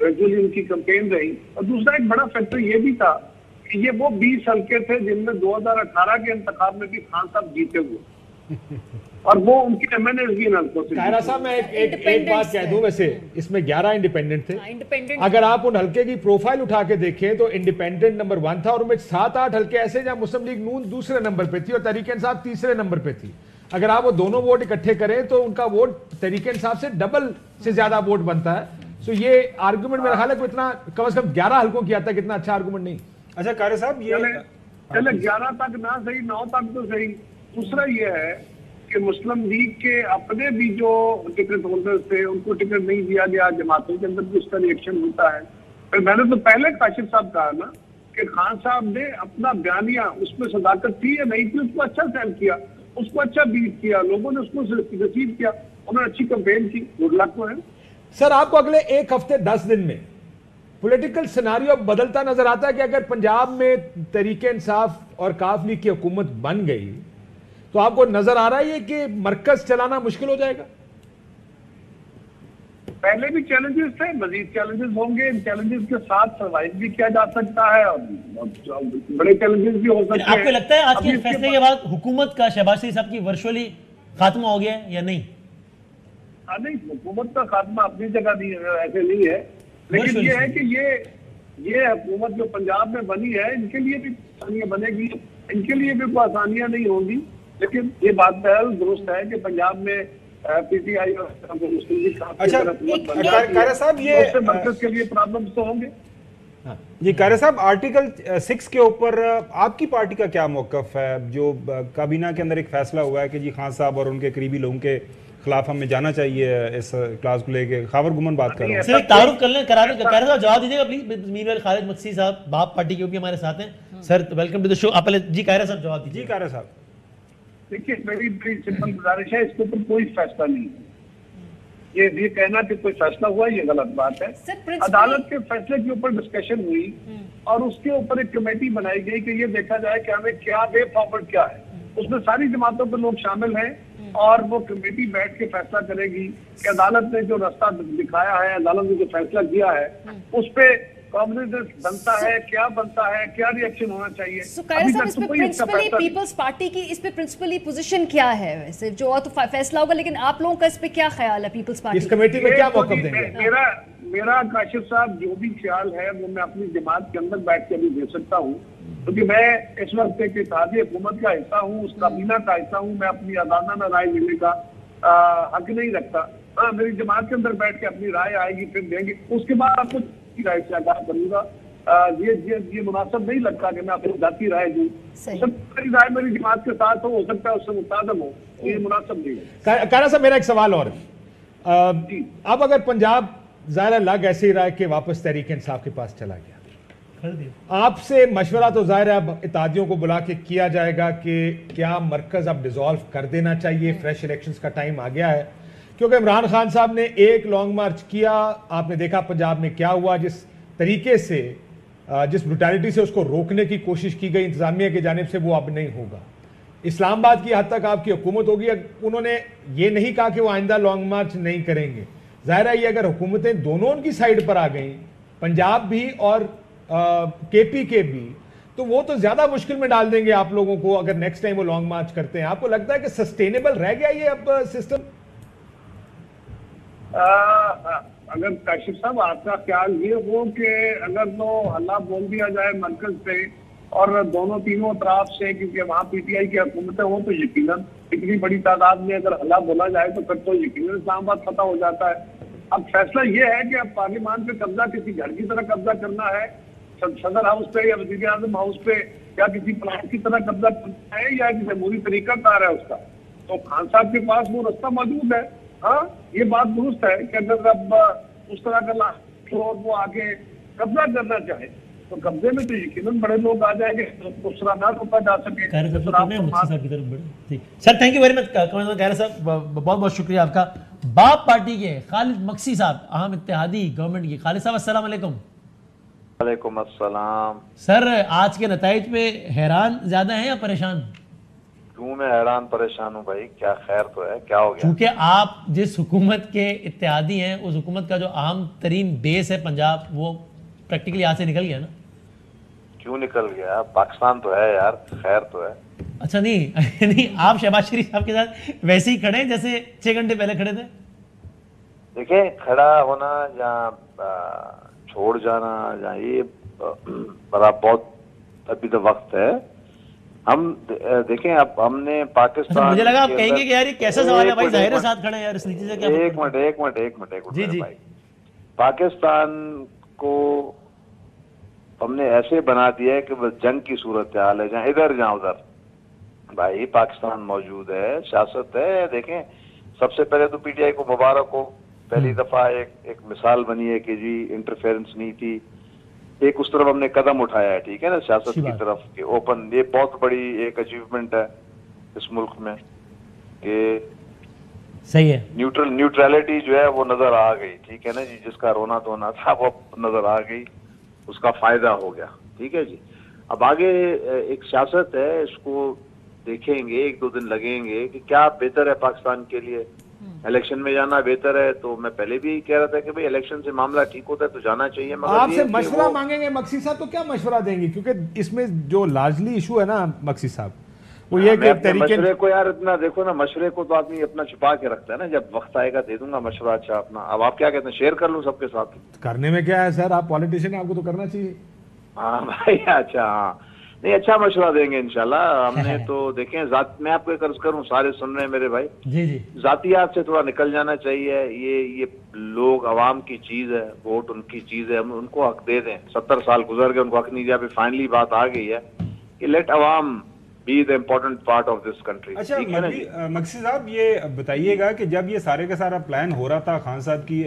ریگولر ان کی کمپین رہی. اور دوسرا ایک بڑا فیکٹر یہ بھی تھا کہ یہ وہ 20 حلقے تھے جن میں 2018 کے انتخاب میں بھی خان صاحب جیتے ہوئے, اور وہ ان کی ایم این ایز بھی ان حلقوں سے. قاہرہ صاحب میں ایک بات کہہ دوں, ویسے اس میں 11 انڈیپینڈنٹ تھے. اگر آپ ان حلقے کی پروفائل اٹھا کے دیکھیں تو انڈیپینڈنٹ نمبر 1 تھا, اور ان میں 7-8 حلقے ایسے جہاں مسلم لیگ نون دوسرے نمبر پہ تھی اور تحریک انصاف تیسرے نمبر پہ تھی. اگر آپ وہ دونوں ووٹ اکٹھے کریں تو ان کا ووٹ تحریک انصاف سے ڈبل سے زیادہ ووٹ بنتا ہے. سو یہ آرگومنٹ میرا خیال ہے کہ اتنا کم از کم 11 حلقوں کی آتا ہے, کتنا اچھا آرگومنٹ نہیں. اچھا قاہرہ صاحب, یہ چلے 11 تک نہ صحیح 9 تک تو صحیح. دوسرا یہ ہے کہ مسلم لیگ کے اپنے بھی جو ٹکٹ ہولڈر تھے ان کو ٹکٹ نہیں دیا گیا, جماعتوں کے اندر بھی اس کا ریئیکشن ہوتا ہے. پھر میں نے تو پہلے کاشف صاحب کہا نا کہ خان صاحب نے اپنا بیانیہ اس میں صداقت تھی یا نہیں تھی, اس کو اچھا سیل کیا, اس کو اچھا بیٹ کیا, لوگوں نے اس کو ریسیو کیا, انہوں نے اچھی کمپین کی. گڈ لک تو ہے. سر آپ کو اگلے ایک ہفتے 10 دن میں پولیٹیکل سیناریو بدلتا نظر آتا ہے کہ اگر پنجاب میں تحریک انصاف اور کاف لیگ کی حکومت بن گئی تو آپ کو نظر آ رہا ہے کہ مرکز چلانا مشکل ہو جائے گا؟ پہلے بھی چیلنجز تھے, مزید چیلنجز ہوں گے. ان چیلنجز کے ساتھ سروائیو بھی کیا جا سکتا ہے, اور بڑے چیلنجز بھی ہو سکتے ہیں. آپ کو لگتا ہے آج کے فیصلے کے بعد حکومت کا شہباز شریف صاحب کی ورچولی خاتمہ ہو گیا ہے یا نہیں؟ نہیں, حکومت کا خاتمہ اپنی جگہ نہیں ہے, ایسے نہیں ہے, لیکن یہ ہے کہ یہ حکومت جو پنجاب میں بنی ہے ان کے لیے بھی آسانیاں بنے گی, ان کے لیے بھی کوئی آسانیاں نہیں ہوں گی. لیکن یہ بات بہرحال درست ہے کہ پنجاب میں پی ٹی آئی اور مسلم لیگ قاہرہ صاحب یہ مرکز کے لیے پرابلمس تو ہوں گے. جی قاہرہ صاحب, آرٹیکل 6 کے اوپر آپ کی پارٹی کا کیا موقف ہے؟ جو کابینہ کے اندر ایک فیصلہ ہوا ہے کہ جی خان صاحب اور ان کے قریبی لوگوں کے خلاف ہمیں جانا چاہیے اس کلاس کو لے کے. خاور گمن بات کر رہا ہوں. صرف ایک تعارف کر لیں, قاہرہ صاحب جواب دیجیے گا پلیز. میر خالد مقصی صاحب باپ پارٹی کے بھی ہمارے ساتھ ہیں. سر ویلکم ٹو دی شو. آپ پہلے جی قاہرہ صاحب جواب دیجیے. جی قاہرہ صاحب, دیکھیے میری بڑی سمپل گزارش ہے, اس کے اوپر کوئی فیصلہ نہیں ہے. یہ کہنا کہ کوئی فیصلہ ہوا یہ غلط بات ہے. عدالت کے فیصلے کے اوپر ڈسکشن ہوئی اور اس کے اوپر ایک کمیٹی بنائی گئی کہ یہ دیکھا جائے کہ ہمیں کیا وے فارورڈ کیا ہے. اس میں ساری جماعتوں کے لوگ شامل ہیں اور وہ کمیٹی بیٹھ کے فیصلہ کرے گی کہ عدالت نے جو رستہ دکھایا ہے, عدالت نے جو فیصلہ کیا ہے اس پہ کانفیڈنس بنتا ہے, کیا بنتا ہے, کیا ری ایکشن ہونا چاہیے. قاہرہ صاحب اس پہ پرنسپلی پیپلز پارٹی کی اس پہ پرنسپلی پوزیشن کیا ہے؟ ویسے جو تو فیصلہ ہوگا, لیکن آپ لوگوں کا اس پہ کیا خیال ہے پیپلز پارٹی اس کمیٹی میں کیا موقف دیں گے؟ میرا کاشف صاحب جو بھی خیال ہے وہ میں اپنی جماعت کے اندر بیٹھ کے بھی دے سکتا ہوں, کیونکہ میں اس وقت ایک اتحادی حکومت کا حصہ ہوں, اس کابینہ کا حصہ ہوں. میں اپنی آزادانہ رائے دینے کا حق نہیں رکھتا. ہاں, میری جماعت کے اندر بیٹھ کے اپنی رائے آئے گی, پھر دیں گے. اس کے بعد آپ کو رائے سے آگاہ کروں گا. یہ مناسب نہیں لگتا کہ میں اپنی ذاتی رائے دوں. میری رائے میری جماعت کے ساتھ ہو سکتا ہے اس سے متصادم ہو, یہ مناسب نہیں ہے. قاہرہ صاحب میرا ایک سوال اور ہے. اب اگر پنجاب ظاہر لگ ایسے ہی رہا کہ واپس تحریک انصاف کے پاس چلا گیا, آپ سے مشورہ تو ظاہر ہے اب اتحادیوں کو بلا کے کیا جائے گا کہ کیا مرکز اب ڈیزالو کر دینا چاہیے, فریش الیکشنز کا ٹائم آ گیا ہے. کیونکہ عمران خان صاحب نے ایک لانگ مارچ کیا, آپ نے دیکھا پنجاب میں کیا ہوا, جس طریقے سے جس بروٹیلٹی سے اس کو روکنے کی کوشش کی گئی انتظامیہ کی جانب سے, وہ اب نہیں ہوگا. اسلام آباد کی حد تک آپ کی حکومت ہوگی. انہوں نے یہ نہیں کہا کہ وہ آئندہ لانگ مارچ نہیں کریں گے. ظاہر ہے یہ اگر حکومتیں دونوں ان کی سائڈ پر آ گئیں, پنجاب بھی اور کے پی کے بھی, تو وہ تو زیادہ مشکل میں ڈال دیں گے آپ لوگوں کو اگر نیکسٹ ٹائم وہ لانگ مارچ کرتے ہیں. آپ کو لگتا ہے کہ سسٹینیبل رہ گیا یہ اب سسٹم؟ اگر کاشف صاحب آپ کا خیال یہ ہو کہ اگر تو ہلہ بول دیا جائے مرکز پہ اور دونوں تینوں اطراف سے, کیونکہ وہاں پی ٹی آئی کی حکومتیں ہوں تو یقیناً اتنی بڑی تعداد میں اگر ہلہ بولا جائے تو پھر تو یقیناً اسلام آباد فتح ہو جاتا ہے. اب فیصلہ یہ ہے کہ اب پارلیمان پہ قبضہ کسی گھر کی طرح قبضہ کرنا ہے, صدر ہاؤس پہ یا وزیر اعظم ہاؤس پہ, یا کسی پلانٹ کی طرح قبضہ کرنا ہے, یا جمہوری طریقہ کار ہے اس کا. تو خان صاحب کے پاس وہ رستہ موجود ہے. ہاں یہ بات درست ہے کہ اگر اب اس طرح کا اور وہ آگے قبضہ کرنا چاہے تو قبضے میں تو یقیناً بڑے لوگ آ جائیں گے, اس طرح نہ روکا جا سکے. Sir thank you very much خیر صاحب, بہت بہت شکریہ آپ کا. باپ پارٹی کے خالد مکسی صاحب, اہم اتحادی گورنمنٹ کی. خالد صاحب السلام علیکم. وعلیکم السلام. سر آج کے نتائج پہ حیران زیادہ ہیں یا پریشان؟ کیوں میں حیران پریشان ہوں بھائی, کیا خیر تو ہے, کیا ہو گیا؟ چونکہ آپ جس حکومت کے اتحادی ہیں, اس حکومت کا جو اہم ترین بیس ہے پنجاب, وہ پریکٹیکلی یہاں سے نکل گیا نا. کیوں نکل گیا؟ پاکستان تو ہے یار, خیر تو ہے. اچھا نہیں آپ شہباز شریف صاحب کے ساتھ ویسے ہی کھڑے ہیں جیسے 6 گھنٹے پہلے کھڑے تھے؟ دیکھیں, کھڑا ہونا یا چھوڑ جانا یا یہ بڑا بہت ابھی تو وقت ہے. ہم دیکھیں اب ہم نے پاکستان, مجھے لگا آپ کہیں گے کہ یار یہ کیسا سوال ہے بھائی, ظاہر ہے ساتھ کھڑے ہیں یار, اس نیچے سے کیا. ایک منٹ جی بھائی. پاکستان کو ہم نے ایسے بنا دیا ہے کہ بس جنگ کی صورتحال ہے, جہاں ادھر جہاں ادھر. بھائی پاکستان موجود ہے, سیاست ہے. دیکھیں سب سے پہلے تو پی ٹی آئی کو مبارک ہو, پہلی دفعہ ایک مثال بنی ہے کہ جی انٹرفیئرنس نہیں تھی, ایک اس طرف ہم نے قدم اٹھایا ہے, ٹھیک ہے نا, سیاست کی طرف کہ اوپن. یہ بہت بڑی ایک اچیومنٹ ہے اس ملک میں کہ صحیح ہے, نیوٹرلٹی جو ہے وہ نظر آ گئی, ٹھیک ہے نا جی. جس کا رونا دھونا تھا وہ نظر آ گئی, اس کا فائدہ ہو گیا, ٹھیک ہے جی. اب آگے ایک سیاست ہے, اس کو دیکھیں گے, 1-2 دن لگیں گے کہ کیا بہتر ہے پاکستان کے لیے. الیکشن میں جانا بہتر ہے, تو میں پہلے بھی کہہ رہا تھا کہ بھئی الیکشن سے معاملہ ٹھیک ہوتا ہے تو جانا چاہیے. مگر آپ سے مشورہ مانگیں گے مکسی صاحب تو کیا مشورہ دیں گے؟ کیونکہ اس میں جو لارجلی ایشو ہے نا مکسی صاحب, وہ یہ کہ مشورے کو یار اتنا دیکھو نا, مشورے کو تو آدمی اپنا چھپا کے رکھتا ہے نا, جب وقت آئے گا دے دوں گا مشورہ اچھا اپنا. اب آپ کیا کہتے ہیں, شیئر کر لوں سب کے ساتھ؟ کرنے میں کیا ہے سر, آپ پالیٹیشین ہیں, آپ کو تو کرنا چاہیے. ہاں بھائی, اچھا, ہاں نہیں اچھا مشورہ دیں گے انشاءاللہ. ہم نے تو دیکھیں میں آپ کو ایک عرض کروں, سارے سن رہے ہیں میرے بھائی, ذاتیات سے تھوڑا نکل جانا چاہیے. یہ لوگ عوام کی چیز ہے, ووٹ ان کی چیز ہے, ہم ان کو حق دے دیں. 70 سال گزر گئے, ان کو حق نہیں دیا. پھر فائنلی بات آ گئی ہے کہ لیٹ عوام be the important part of this country. اچھا مکسی صاحب یہ بتائیے گا کہ جب یہ سارے کا سارا پلان ہو رہا تھا خان صاحب کی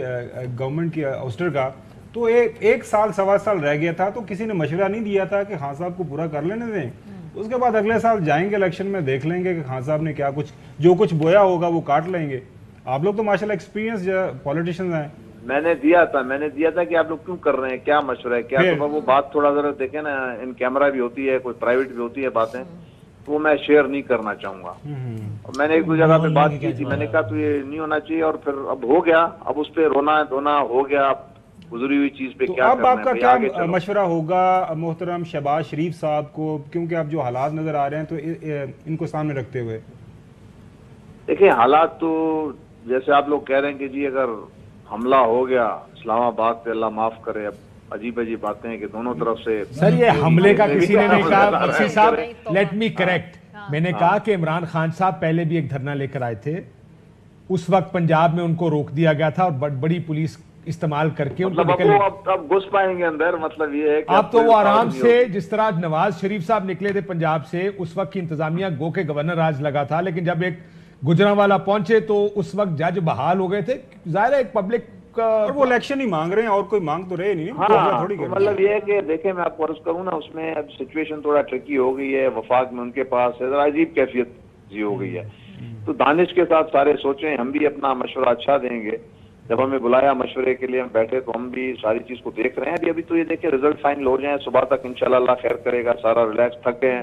گورنمنٹ کی اوسٹر کا, تو 1 سال 1.25 سال رہ گیا تھا, تو کسی نے مشورہ نہیں دیا تھا کہ خان صاحب کو پورا کر لینے دیں, اس کے بعد اگلے سال جائیں گے الیکشن میں, دیکھ لیں گے کہ خان صاحب نے کیا جو کچھ بویا ہوگا وہ کاٹ لیں گے. آپ لوگ تو ماشاءاللہ ایکسپیرینس پولیٹیشینز ہیں. میں نے دیا تھا کہ آپ لوگ کیوں کر رہے ہیں, کیا مشورہ ہے, کیا تو وہ بات تھوڑا ذرا دیکھیں نا, ان کیمرہ بھی ہوتی ہے, کوئی پرائیویٹ بھی ہوتی ہے باتیں, تو وہ میں شیئر نہیں کرنا چاہوں گا. میں نے 1-2 جگہ پہ بات کی تھی, میں نے کہا تو یہ نہیں ہونا چاہیے, اور پھر اب ہو گیا, اب اس پہ رونا دھونا ہو گیا. گزری ہوئی چیز پہ کیا اب آپ کا کیا مشورہ ہوگا محترم شہباز شریف صاحب کو, کیونکہ اب جو حالات نظر آ رہے ہیں تو ان کو سامنے رکھتے ہوئے؟ دیکھیں حالات تو جیسے آپ لوگ کہہ رہے ہیں کہ جی اگر حملہ ہو گیا اسلام آباد پہ, اللہ معاف کرے, اب عجیب باتیں ہیں کہ دونوں طرف سے. سر یہ حملے کا کسی نے نہیں کہا مکسی صاحب, لیٹ می کریکٹ. میں نے کہا کہ عمران خان صاحب پہلے بھی ایک دھرنا لے کر آئے تھے, اس وقت پنجاب میں ان کو روک دیا گیا تھا اور بڑی پولیس استعمال کر کے ان کو نکل اب گھس پائیں گے اندر. مطلب یہ ہے کہ اب تو وہ آرام سے, جس طرح نواز شریف صاحب نکلے تھے پنجاب سے, اس وقت کی انتظامیہ گو کے گورنر راج لگا تھا, لیکن جب ایک گجرانوالا پہنچے تو اس وقت جج بحال ہو گئے تھے. ظاہر ہے ایک پبلک اور وہ الیکشن ہی مانگ رہے ہیں, اور کوئی مانگ تو رہے نہیں. مطلب یہ ہے کہ دیکھیں میں آپ کو عرض کروں نا, اس میں اب سچویشن تھوڑا ٹرکی ہو گئی ہے. وفاق میں ان کے پاس عجیب کیفیت جی ہو گئی ہے, تو دانش کے ساتھ سارے سوچیں, ہم بھی اپنا مشورہ اچھا دیں گے. جب ہمیں بلایا مشورے کے لیے, ہم بیٹھے تو ہم بھی ساری چیز کو دیکھ رہے ہیں. ابھی تو یہ دیکھیں رزلٹ فائنل ہو جائیں, صبح تک انشاءاللہ اللہ خیر کرے گا. سارا ریلیکس, تھک گئے ہیں,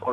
for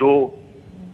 2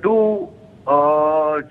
2,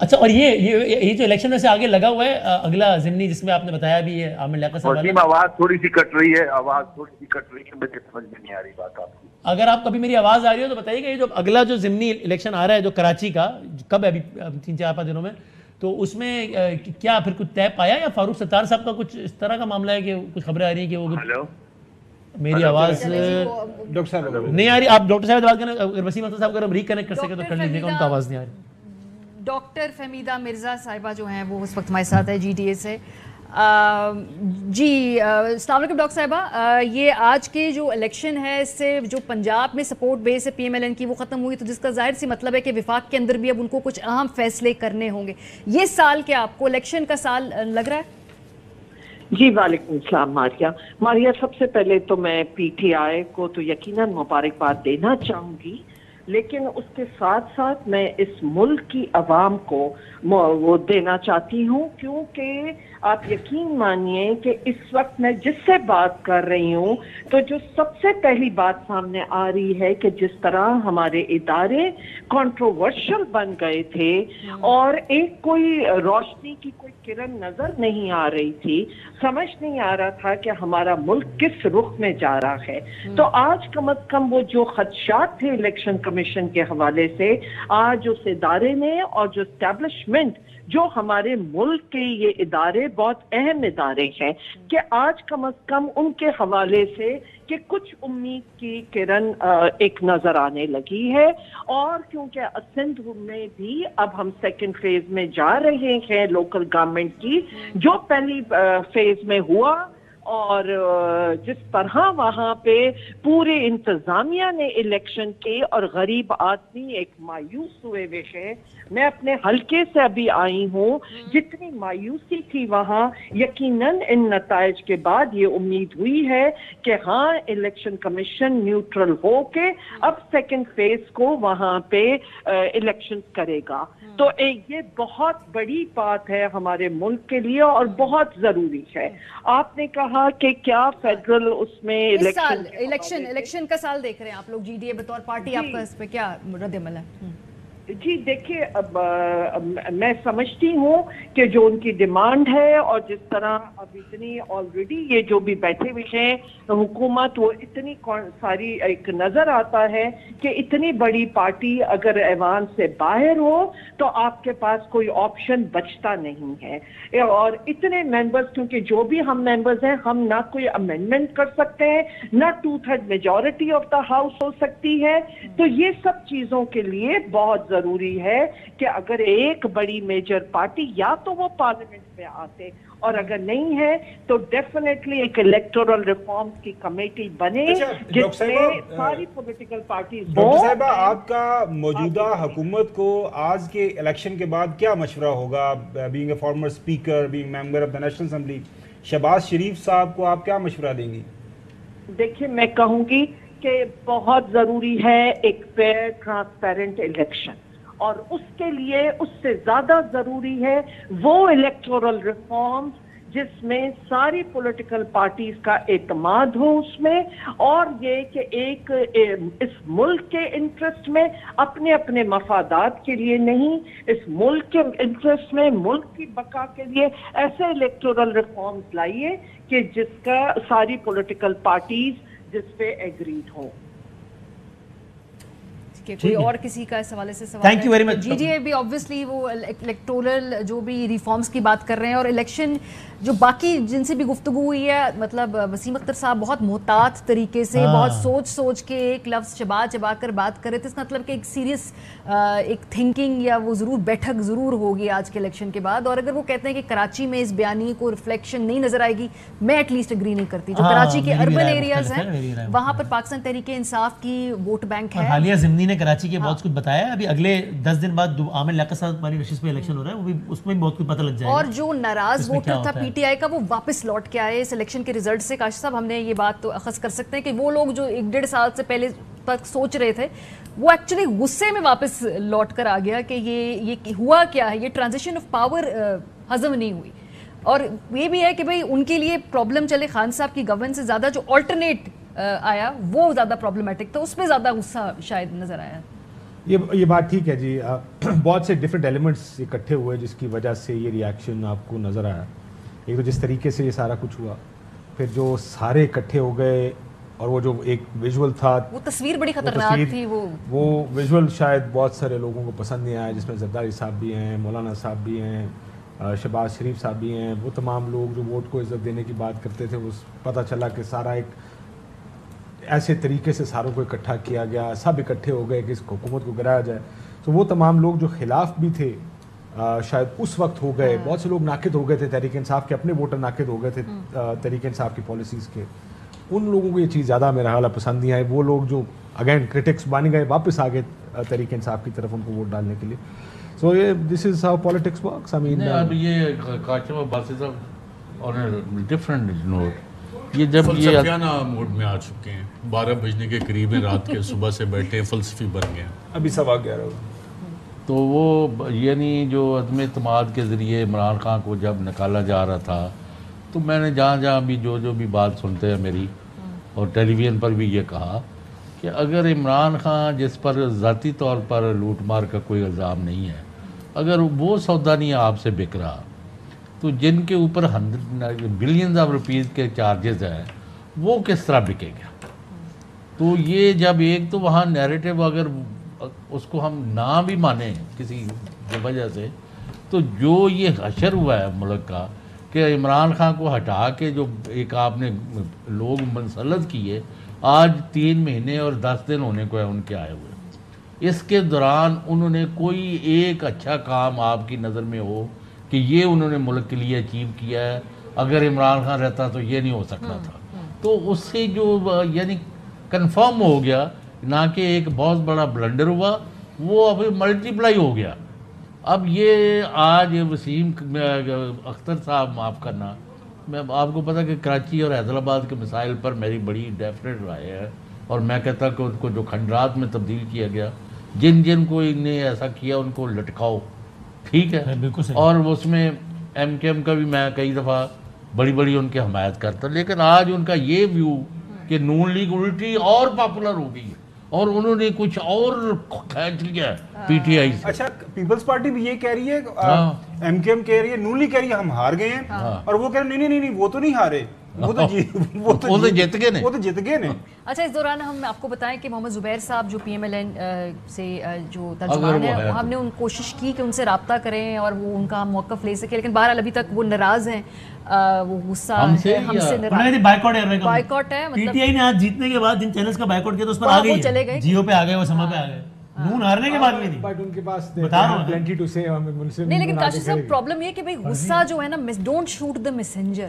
اچھا اور یہ جو الیکشن میں سے آگے لگا ہوا ہے اگلا ضمنی جس میں آپ نے بتایا بھی ہے عامر لیاقت صاحب والا، آواز تھوڑی سی کٹ رہی ہے، مجھے سمجھ میں نہیں آ رہی بات آپ کی. اگر آپ کبھی میری آواز آ رہی ہو تو بتائیے کہ یہ جو اگلا جو ضمنی الیکشن آ رہا ہے جو کراچی کا کب ہے ابھی 3-4 دنوں میں، تو اس میں کیا پھر کچھ طے پایا یا فاروق ستار صاحب کا کچھ اس طرح کا معاملہ ہے کہ کچھ خبریں آ رہی ہیں کہ وہ میری آواز ڈاکٹر صاحب نہیں آ رہی؟ آپ ڈاکٹر صاحب بات کریں، اگر وسیم اختر صاحب اگر ہم ریکنیکٹ کر سکیں تو کر لیجیے گا، ان کا آواز نہیں آ رہی. ڈاکٹر فہمیدہ مرزا صاحبہ جو ہیں وہ اس وقت ہمارے ساتھ ہے جی ٹی اے سے. جی السلام علیکم ڈاکٹر صاحبہ، یہ آج کے جو الیکشن ہے اس سے جو پنجاب میں سپورٹ بیس ہے پی ایم ایل این کی وہ ختم ہوئی، تو جس کا ظاہر سی مطلب ہے کہ وفاق کے اندر بھی اب ان کو کچھ اہم فیصلے کرنے ہوں گے. یہ سال کیا آپ کو الیکشن کا سال لگ رہا ہے؟ جی وعلیکم السلام ماریہ، سب سے پہلے تو میں پی ٹی آئی کو تو یقیناً مبارکباد دینا چاہوں گی، لیکن اس کے ساتھ ساتھ میں اس ملک کی عوام کو وہ دینا چاہتی ہوں، کیونکہ آپ یقین مانیے کہ اس وقت میں جس سے بات کر رہی ہوں تو جو سب سے پہلی بات سامنے آ رہی ہے کہ جس طرح ہمارے ادارے کنٹروورشل بن گئے تھے اور ایک کوئی روشنی کی کوئی کرن نظر نہیں آ رہی تھی، سمجھ نہیں آ رہا تھا کہ ہمارا ملک کس رخ میں جا رہا ہے. تو آج کم از کم وہ جو خدشات تھے الیکشن کمیشن کے حوالے سے، آج اس ادارے نے اور جو اسٹیبلشمنٹ جو ہمارے ملک کے یہ ادارے بہت اہم ادارے ہیں کہ آج کم از کم ان کے حوالے سے کہ کچھ امید کی کرن ایک نظر آنے لگی ہے. اور کیونکہ سندھ میں بھی اب ہم سیکنڈ فیز میں جا رہے ہیں لوکل گورنمنٹ کی، جو پہلی فیز میں ہوا اور جس طرح وہاں پہ پورے انتظامیہ نے الیکشن کے اور غریب آدمی ایک مایوس ہوئے ہوئے ہیں. میں اپنے حلقے سے ابھی آئی ہوں، جتنی مایوسی تھی وہاں، یقیناً ان نتائج کے بعد یہ امید ہوئی ہے کہ ہاں الیکشن کمیشن نیوٹرل ہو کے اب سیکنڈ فیز کو وہاں پہ الیکشن کرے گا. تو یہ بہت بڑی بات ہے ہمارے ملک کے لیے اور بہت ضروری ہے. آپ نے کہا کہ کیا فیڈرل اس میں الیکشن کا سال دیکھ رہے ہیں آپ لوگ جی ڈی اے بطور پارٹی، آپ کا اس پہ کیا رد عمل ہے؟ جی دیکھیے، اب میں سمجھتی ہوں کہ جو ان کی ڈیمانڈ ہے اور جس طرح اب اتنی آلریڈی یہ جو بھی بیٹھے ہوئے ہیں حکومت، وہ اتنی ساری ایک نظر آتا ہے کہ اتنی بڑی پارٹی اگر ایوان سے باہر ہو تو آپ کے پاس کوئی آپشن بچتا نہیں ہے. اور اتنے ممبرز، کیونکہ جو بھی ہم ممبرز ہیں، ہم نہ کوئی امینڈمنٹ کر سکتے ہیں، نہ 2/3 میجورٹی آف دا ہاؤس ہو سکتی ہے. تو یہ سب چیزوں کے لیے بہت ضروری ہے کہ اگر ایک بڑی میجر پارٹی یا تو وہ پارلیمنٹ میں آتے، اور اگر نہیں ہے تو ڈیفینیٹلی ایک الیکٹورل ریفارمز کی کمیٹی بنے جس میں ساری پولیٹیکل پارٹیز ہوں. ڈاکٹر صاحبہ، آپ کا موجودہ حکومت کو آج کے الیکشن کے بعد کیا مشورہ ہوگا؟ Being a former speaker, being member of the national assembly, Shehbaz Sharif صاحب کو آپ کیا مشورہ دیں گی؟ دیکھیے، میں کہوں گی کہ بہت ضروری ہے ایک فیئر ٹرانسپیرنٹ الیکشن، اور اس کے لیے اس سے زیادہ ضروری ہے وہ الیکٹورل ریفارمز جس میں ساری پولیٹیکل پارٹیز کا اعتماد ہو اس میں، اور یہ کہ ایک اس ملک کے انٹرسٹ میں، اپنے اپنے مفادات کے لیے نہیں، اس ملک کے انٹرسٹ میں، ملک کی بقا کے لیے ایسے الیکٹورل ریفارمز لائیے کہ جس کا ساری پولیٹیکل پارٹیز جس پہ ایگریڈ ہو. کوئی اور کسی کا اس حوالے سے سوال ہے؟ جی ڈی اے بھی obviously وہ الیکٹورل جو بھی ریفارمز کی بات کر رہے ہیں، اور الیکشن جو باقی جن سے بھی گفتگو ہوئی ہے، مطلب وسیم اختر صاحب بہت محتاط طریقے سے، بہت سوچ کے ایک لفظ چبا کر بات کر رہے تھے. اس کا مطلب کہ ایک سیریس ایک تھنکنگ یا وہ ضرور بیٹھک ضرور ہوگی آج کے الیکشن کے بعد. اور اگر وہ کہتے ہیں کہ کراچی میں اس بیانیے کو ریفلیکشن نہیں نظر آئے گی، میں ایٹ لیسٹ اگری نہیں کرتی. جو کراچی کے اربن ایریاز ہیں وہاں پر پاکستان تحریک انصاف کی ووٹ بینک ہے. حالیہ ضمنی نے کراچی کے بہت کچھ بتایا ہے. ابھی اگلے 10 دن بعد عامر لیاقت صاحب ہماری نشست پہ الیکشن ہو رہا ہے، وہ بھی اس میں بہت کچھ پتہ لگ جائے گا. اور جو ناراض ووٹر تھا پی ٹی آئی کا، وہ واپس لوٹ کے آئے اس الیکشن کے ریزلٹ سے. کاشف صاحب، ہم نے یہ بات تو اخذ کر سکتے ہیں کہ وہ لوگ جو 1-1.5 سال سے پہلے تک سوچ رہے تھے، وہ ایکچولی غصے میں واپس لوٹ کر آ گیا کہ یہ ہوا کیا ہے، یہ ٹرانزیشن آف پاور ہضم نہیں ہوئی. اور یہ بھی ہے کہ بھئی ان کے لیے پرابلم چلے خان صاحب کی گورننس سے زیادہ جو آلٹرنیٹ آیا وہ زیادہ پرابلمٹک تھا، اس میں زیادہ غصہ شاید نظر آیا. یہ بات ٹھیک ہے جی. بہت سے ڈفرینٹ ایلیمنٹس اکٹھے ہوئے جس کی وجہ سے یہ ریئیکشن آپ کو نظر آیا. ایک تو جس طریقے سے یہ سارا کچھ ہوا, پھر جو سارے اکٹھے ہو گئے, اور وہ جو ایک ویژول تھا, وہ تصویر بڑی خطرناک تھی. وہ ویژول شاید بہت سارے لوگوں کو پسند نہیں آیا, جس میں زرداری صاحب بھی ہیں, مولانا صاحب بھی ہیں, شہباز شریف صاحب بھی ہیں. وہ تمام لوگ جو ووٹ کو عزت دینے کی بات کرتے تھے, وہ پتہ چلا کہ سارا ایک ایسے طریقے سے ساروں کو اکٹھا کیا گیا, سب اکٹھے ہو گئے کہ اس حکومت کو گرایا جائے. تو وہ تمام لوگ جو خلاف بھی تھے شاید اس وقت ہو گئے. بہت سے لوگ ناقد ہو گئے تھے تحریک انصاف کے, اپنے ووٹر ناقد ہو گئے تھے تحریک انصاف کی پالیسیز کے. ان لوگوں کو یہ چیز زیادہ میرا حال پسند نہیں آئی. وہ لوگ جو اگین کرٹکس بن گئے, واپس آ گئے تحریک انصاف کی طرف ان کو ووٹ ڈالنے کے لیے. سو یہ دس از ہاؤ پالیٹکس ورکس. آئی مین اب یہ کاشف عباسی صاحب اور ڈفرینٹ نوٹ, یہ جب یہ فلسفیانہ موڈ میں آ چکے ہیں, 12 بجنے کے قریب ہیں رات کے, صبح سے بیٹھے فلسفی بن گئے ہیں. ابھی 11:15 تو وہ یعنی جو عدم اعتماد کے ذریعے عمران خان کو جب نکالا جا رہا تھا, تو میں نے جہاں جہاں بھی جو بھی بات سنتے ہیں میری, اور ٹیلی ویژن پر بھی یہ کہا کہ اگر عمران خان, جس پر ذاتی طور پر لوٹ مار کا کوئی الزام نہیں ہے, اگر وہ سودا نہیں آپ سے بک رہا, تو جن کے اوپر بلینز آف روپیز کے چارجز ہیں وہ کس طرح بکے گا. تو یہ جب ایک تو وہاں نیریٹو اگر اس کو ہم نہ بھی مانیں کسی وجہ سے, تو جو یہ حشر ہوا ہے ملک کا کہ عمران خان کو ہٹا کے جو ایک آپ نے لوگ منسلط کیے, آج 3 مہینے اور 10 دن ہونے کو ہے ان کے آئے ہوئے. اس کے دوران انہوں نے کوئی ایک اچھا کام آپ کی نظر میں ہو کہ یہ انہوں نے ملک کے لیے اچیو کیا ہے, اگر عمران خان رہتا تو یہ نہیں ہو سکتا تھا. تو اس سے جو یعنی کنفرم ہو گیا نہ کہ ایک بہت بڑا بلنڈر ہوا, وہ ابھی ملٹی پلائی ہو گیا. اب یہ آج وسیم اختر صاحب, معاف کرنا, میں آپ کو پتہ کہ کراچی اور حیدرآباد کے مسائل پر میری بڑی ڈیفینیٹ رائے ہے, اور میں کہتا کہ ان کو جو کھنڈرات میں تبدیل کیا گیا, جن کو انہیں ایسا کیا ان کو لٹکاؤ, ٹھیک ہے. اور اس میں ایم کے ایم کا بھی میں کئی دفعہ بڑی ان کی حمایت کرتا, لیکن آج ان کا یہ ویو کہ نون لیگ الٹی اور پاپولر ہو گئی ہے, اور انہوں نے کچھ اور کھینچ لیا پی ٹی آئی سے. اچھا, پیپلز پارٹی بھی یہ کہہ رہی ہے, ایم کے ایم کہہ رہی ہے, نون لیگ کہہ رہی ہے ہم ہار گئے ہیں, اور وہ کہہ رہے ہیں نہیں وہ تو نہیں ہارے, وہ تو جیت گئے نے. اچھا, اس دوران ہم آپ کو بتائیں کہ محمد زبیر صاحب جو پی ایم ایل این سے جو ترجمان ہیں, ہم نے ان کوشش کی کہ ان سے رابطہ کریں اور وہ ان کا موقف لے سکے, لیکن بہرحال ابھی تک وہ ناراض ہیں, وہ غصہ ہم سے بائیکاٹ ہے. پی ٹی آئی نے آج جیتنے کے بعد جن چینلز کا بائیکاٹ کیا تو اس پر آ گئی, جیو پہ آ گئے, وہ سما پہ آ گئے, نون ہارنے کے بعد بھی نہیں, بٹ ان کے پاس بتا رہا ہوں نہیں. لیکن کاشف صاحب پرابلم یہ کہ بھائی غصہ جو ہے نا, ڈونٹ شوٹ دا میسنجر,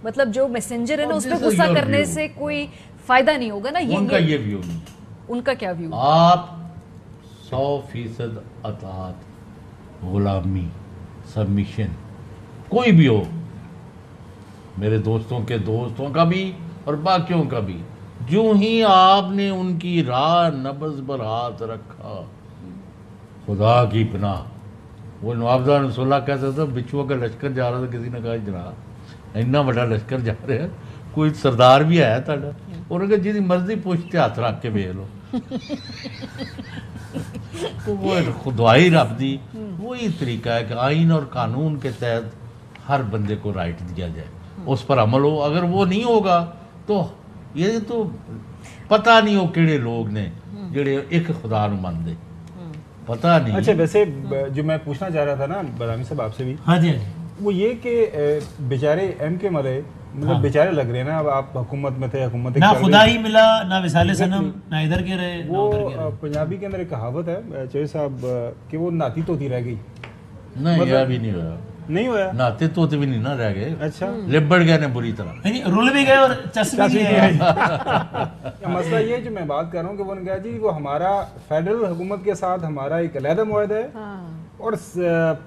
مطلب جو میسنجر ہے نا اس پہ غصہ کرنے سے کوئی فائدہ نہیں ہوگا نا. ان کا یہ ویو نہیں. ان کا کیا ویو؟ آپ 100% اطاعت, غلامی, سبمیشن کوئی بھی ہو, میرے دوستوں کے دوستوں کا بھی اور باقیوں کا بھی, جو ہی آپ نے ان کی راہ نبض پر ہاتھ رکھا, خدا کی پناہ, وہ نوابزہ رسول اللہ کہتا تھا بچھو کا لشکر جا رہا تھا, کسی نے کہا جناب اتنا بڑا لشکر جا رہے ہیں, کوئی سردار بھی آیا تھا, اور انہوں نے جتنی مرضی پوچھتے ہاتھ رکھ کے بھیج لو. تو وہ خدائی رب دی وہی طریقہ ہے کہ آئین اور قانون کے تحت ہر بندے کو رائٹ دیا جائے, اس پر عمل ہو. اگر وہ نہیں ہوگا تو یہ تو پتہ نہیں ہو کیڑے لوگ نے جڑے ایک خدا نو مانتے, پتہ نہیں. اچھا, ویسے جو میں پوچھنا چاہ رہا تھا نا بادامی صاحب آپ سے بھی, ہاں جی, وہ یہ کہ بیچارے ایم کے مرے, مطلب بیچارے لگ رہے ہیں نا, اب آپ حکومت میں تھے, حکومت نہ خدا ہی ملا, نہ وصال صنم, نہ ادھر کے رہے. وہ پنجابی کے اندر ایک کہاوت ہے چوہے صاحب کہ وہ ناتی توتی رہ گئی. نہیں, یہ بھی نہیں ہوا, نہیں ہوا, ناتے توتے بھی نہیں نہ رہ گئے. اچھا, لبڑ گئے نے بری طرح, رول بھی گئے اور چس بھی گئے. مسئلہ یہ جو میں بات کر رہا ہوں کہ وہ نے کہا جی وہ ہمارا فیڈرل حکومت کے ساتھ ہمارا ایک علیحدہ معاہدہ ہے, اور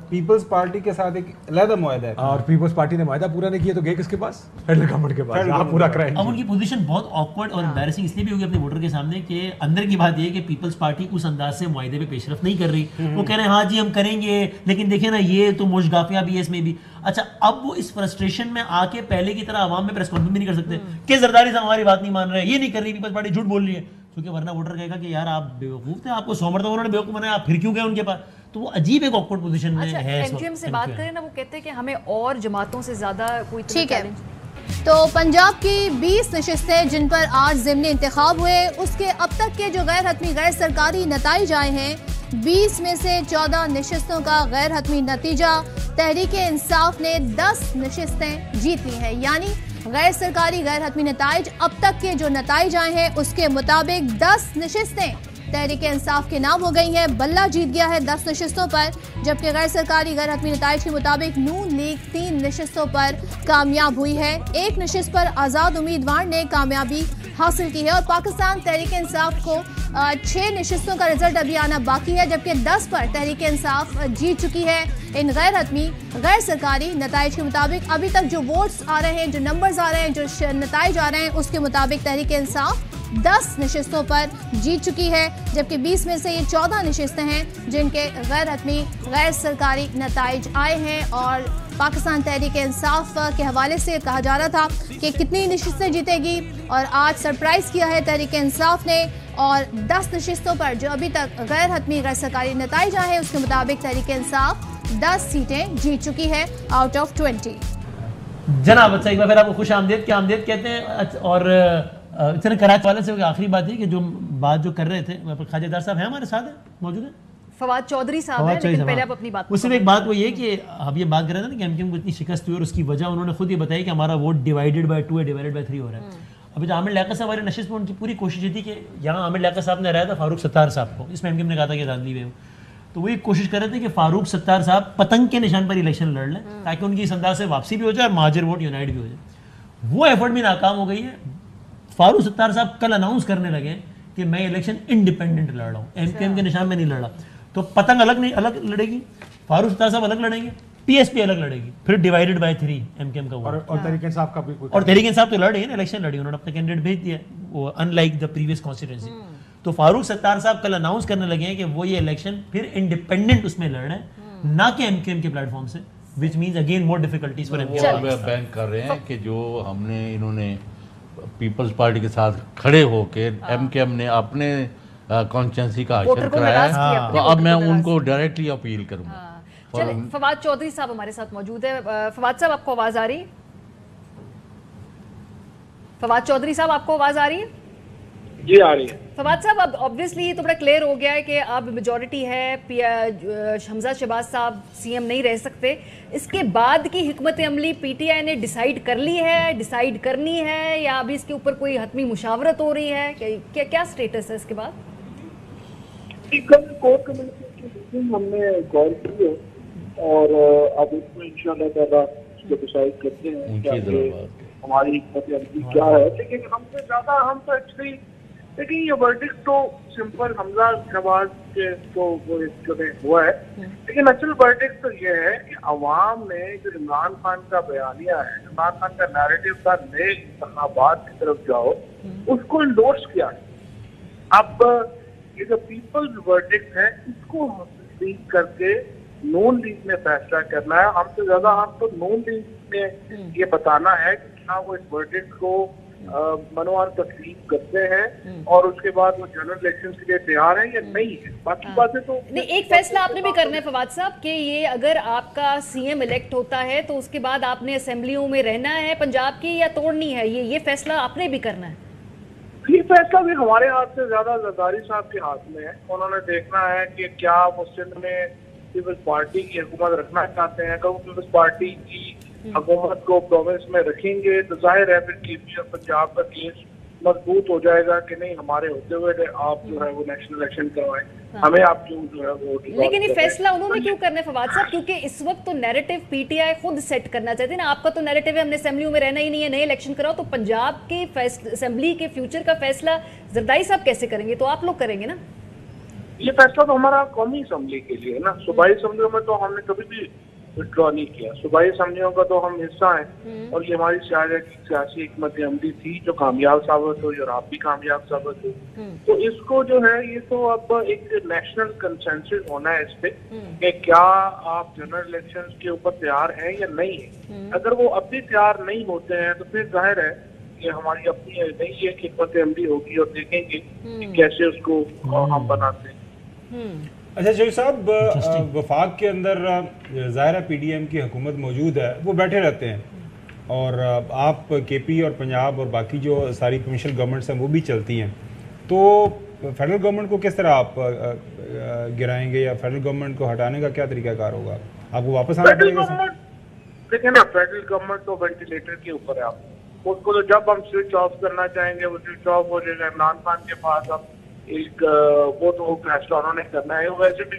پیپلز پارٹی کے ساتھ ایک علیحدہ معاہدہ ہے, اور پیپلز پارٹی نے معاہدہ پورا نہیں کیا تو گئے کس کے پاس؟ فیڈرل گورنمنٹ کے پاس. آپ پورا کرائیں. اب ان کی پوزیشن بہت آکورڈ اور امبیرسنگ اس لیے بھی ہوگی اپنے ووٹر کے سامنے کہ اندر کی بات یہ ہے کہ پیپلز پارٹی اس انداز سے معاہدے پہ پیش رفت نہیں کر رہی. وہ کہہ رہے ہیں ہاں جی ہم کریں گے, لیکن دیکھیں نا یہ تو مشگافیہ بھی ہے اس میں بھی. اچھا, اب وہ اس فرسٹریشن میں آ کے پہلے کی طرح عوام میں پریس کانفرنس بھی نہیں کر سکتے کہ زرداری صاحب ہماری بات نہیں مان رہے, یہ نہیں کر رہی پیپلز پارٹی, جھوٹ بول رہی ہے. کیونکہ ورنہ ووٹر کہے گا کہ یار آپ بیوقوف تھے, آپ کو 100 مرتبہ انہوں نے بیوقوف بنایا, آپ پھر کیوں گئے ان کے پاس. تو وہ عجیب ایک آکورڈ پوزیشن میں ہے. ایم کیو ایم سے بات کریں نا, وہ کہتے ہیں کہ ہمیں اور جماعتوں سے زیادہ کوئی ٹھیک ہے. تو پنجاب کی 20 نشستیں جن پر 8 ضمنی انتخاب ہوئے, اس کے اب تک کے جو غیر حتمی غیر سرکاری نتائج آئے ہیں, 20 میں سے 14 نشستوں کا غیر حتمی نتیجہ تحریک انصاف نے 10 نشستیں جیت لی ہیں. یعنی غیر سرکاری غیر حتمی نتائج اب تک کے جو نتائج آئے ہیں اس کے مطابق 10 نشستیں تحریک انصاف کے نام ہو گئی ہیں. بلہ جیت گیا ہے 10 نشستوں پر, جبکہ غیر سرکاری غیر حتمی نتائج کے مطابق نون لیگ 3 نشستوں پر کامیاب ہوئی ہے. 1 نشست پر آزاد امیدوار نے کامیابی حاصل کی ہے, اور پاکستان تحریک انصاف کو 6 نشستوں کا رزلٹ ابھی آنا باقی ہے, جبکہ 10 پر تحریک انصاف جیت چکی ہے. ان غیر حتمی غیر سرکاری نتائج کے مطابق ابھی تک جو ووٹس آ رہے ہیں, جو نمبرز آ رہے ہیں, جو نتائج آ رہے ہیں, اس کے مطابق تحریک انصاف 10 نشستوں پر جیت چکی ہے, جبکہ 20 میں سے یہ 14 نشستیں ہیں جن کے غیر حتمی غیر سرکاری نتائج آئے ہیں. اور پاکستان تحریک انصاف کے حوالے سے کہا جا رہا تھا کہ کتنی نشستیں جیتے گی, اور آج سرپرائز کیا ہے تحریک انصاف نے, اور 10 نشستوں پر جو ابھی تک غیر حتمی غیر سرکاری نتائج آئے ہیں اس کے مطابق تحریک انصاف 10 سیٹیں جیت چکی ہے آؤٹ آف 20. جناب اچھا ایک بار پھر آپ کو خوش آمدید کیا آمدید کہتے ہیں. اور اتنے کراچی والے سے آخری بات یہ کہ جو بات جو کر رہے تھے, خواجہ دار صاحب ہیں ہمارے ساتھ ہیں, موجود ہیں, فواد چودھری صاحب ہیں, لیکن پہلے آپ اپنی بات اس سے ایک بات وہ یہ کہ اب یہ بات کر رہے تھے نا کہ ایم کیو ایم کو اتنی شکست ہوئی, اور اس کی وجہ انہوں نے خود یہ بتائی کہ ہمارا ووٹ ڈیوائیڈڈ بائی 2 ہے, ڈیوائیڈڈ بائی 3 ہو رہا ہے. ابھی جو عامر لیاقت صاحب ہمارے نشست میں ان کی پوری کوشش یہ تھی کہ یہاں عامر لیاقت صاحب نے ہرایا تھا فاروق ستار صاحب کو, اس میں ایم کیو ایم نے کہا تھا کہ دھاندلی ہوئے, تو وہ یہ کوشش کر رہے تھے کہ فاروق ستار صاحب پتنگ کے نشان پر الیکشن لڑ لیں تاکہ ان کی اس انداز سے واپسی بھی ہو جائے اور مہاجر ووٹ یونائٹ بھی ہو جائے. وہ ایفرٹ بھی ناکام ہو گئی ہے. فاروق ستار صاحب کل اناؤنس کرنے لگے کہ میں الیکشن انڈیپینڈنٹ لڑ رہا ہوں, ایم کیو ایم کے نشان میں نہیں لڑ رہا. تو پتنگ الگ لڑے گی, فاروق ستار صاحب الگ لڑیں گے, پی ایس پی الگ لڑے گی, پھر divided by 3 M Q M کا ووٹ. اور تحریک انصاف کا بھی, اور تحریک انصاف تو لڑ رہی ہے نا, الیکشن لڑی, انہوں نے اپنا کینڈیڈیٹ بھیج دیا, وہ in like the previous constituency. تو فاروق ستار صاحب کل اناؤنس کرنے لگے ہیں کہ وہ یہ الیکشن پھر انڈیپینڈنٹ اس میں لڑ رہے ہیں, نہ کہ ایم کیو ایم کے پلیٹ فارم سے, which means again more difficulties for MKM. وہ بینک کر رہے ہیں کہ جو ہم نے انہوں نے پیپلز پارٹی کے ساتھ کھڑے ہو کے ایم کے ایم نے اپنے کانسٹیٹوئنسی کا حشر کرایا ہے, تو اب میں ان کو ڈائریکٹلی اپیل کروں گا. چلیں, فواد چودھری صاحب ہمارے ساتھ موجود ہے. فواد صاحب آپ کو آواز آ رہی ہے؟ فواد چودھری صاحب آپ کو آواز آ رہی ہے؟ جی آ رہی ہے. فواد صاحب اب آبویسلی یہ تو بڑا کلیئر ہو گیا ہے کہ اب میجورٹی ہے, حمزہ شہباز صاحب سی ایم نہیں رہ سکتے. اس کے بعد کی حکمت عملی پی ٹی آئی نے ڈیسائیڈ کر لی ہے, ڈیسائیڈ کرنی ہے, یا ابھی اس کے اوپر کوئی حتمی مشاورت ہو رہی ہے, کیا سٹیٹس ہے اس کے بعد؟ کور کمیٹی ہم نے غور کی ہے, اور اب اس میں انشاءاللہ تعالیٰ اس کو ڈیسائیڈ کرتے ہیں کہ ہماری حکمت عملی کیا ہے. لیکن ہم سے زیادہ ہم تو ایکچولی لیکن یہ ورڈکٹ تو سمپل حمزہ شہباز کے تو وہ ہوا ہے, لیکن اصل ورڈکٹ تو یہ ہے کہ عوام نے جو عمران خان کا بیانیہ ہے, عمران خان کا نیریٹو تھا نئے انتخابات کی طرف جاؤ, اس کو انڈورس کیا ہے. اب یہ جو پیپلز ورڈکٹ ہے اس کو لیگ کر کے نون لیگ نے فیصلہ کرنا ہے. ہم سے زیادہ ہم تو نون لیگ نے یہ بتانا ہے کہ کیا وہ اس ورڈکٹ کو منوان تسلیم کرتے ہیں اور اس کے بعد وہ جنرل الیکشن کے لیے تیار ہیں یا نہیں ہے. باقی باتیں تو نہیں, ایک فیصلہ آپ نے بھی کرنا ہے فواد صاحب کہ یہ اگر آپ کا سی ایم الیکٹ ہوتا ہے تو اس کے بعد آپ نے اسمبلیوں میں رہنا ہے پنجاب کی یا توڑنی ہے, یہ فیصلہ آپ نے بھی کرنا ہے. یہ فیصلہ بھی ہمارے ہاتھ سے زیادہ زرداری صاحب کے ہاتھ میں ہے. انہوں نے دیکھنا ہے کہ کیا وہ سندھ میں پیپلز پارٹی کی حکومت رکھنا چاہتے ہیں. اگر وہ پیپلز پارٹی کی حکومت کو پروونس میں رکھیں گے تو ظاہر ہے پھر کے پی اور پنجاب کا کیس مضبوط ہو جائے گا کہ نہیں ہمارے ہوتے ہوئے آپ جو ہے وہ نیشنل الیکشن کروائیں, ہمیں آپ کیوں جو ہے وہ. لیکن یہ فیصلہ انہوں نے کیوں کرنا ہے فواد صاحب, کیونکہ اس وقت تو نیریٹو پی ٹی آئی خود سیٹ کرنا چاہتے ہیں نا. آپ کا تو نیریٹو ہے ہم نے اسمبلیوں میں رہنا ہی نہیں ہے, نئے الیکشن کراؤ. تو پنجاب کے اسمبلی کے فیوچر کا فیصلہ زرداری صاحب کیسے کریں گے؟ تو آپ لوگ کریں گے نا یہ فیصلہ. تو ہمارا قومی اسمبلی کے لیے نا, صوبائی اسمبلیوں میں تو ہم نے کبھی بھی وڈرا نہیں کیا. صوبائی اسمبلیوں کا تو ہم حصہ ہیں, اور یہ ہماری سیاسی حکمت عملی تھی جو کامیاب ثابت ہوئی, اور آپ بھی کامیاب ثابت ہوئی. تو اس کو جو ہے یہ تو اب ایک نیشنل کنسنسس ہونا ہے اس پہ کہ کیا آپ جنرل الیکشن کے اوپر تیار ہیں یا نہیں ہیں. اگر وہ اب بھی تیار نہیں ہوتے ہیں تو پھر ظاہر ہے یہ ہماری اپنی نہیں ہے کہ حکمت عملی ہوگی اور دیکھیں گے کہ کیسے اس کو ہم بناتے ہیں. اچھا شریف صاحب، وفاق کے اندر ظاہر ہے پی ڈی ایم کی حکومت موجود ہے، وہ بیٹھے رہتے ہیں، اور آپ کے پی اور پنجاب اور باقی جو ساری پروونشل گورنمنٹس ہیں وہ بھی چلتی ہیں، تو فیڈرل گورنمنٹ کو کس طرح آپ گرائیں گے، یا فیڈرل گورنمنٹ کو ہٹانے کا کیا طریقہ کار ہوگا؟ آپ کو واپس آنا پڑے گا؟ دیکھیں نا، فیڈرل گورنمنٹ تو وینٹیلیٹر کے اوپر ہے. آپ اس کو تو جب ہم سوئچ آف کرنا چاہیں گے وہ سوئچ آف ہو جائے گا. عمران خان کے پاس اب ایک وہ تو فیصلہ انہوں نے کرنا ہے. ویسے بھی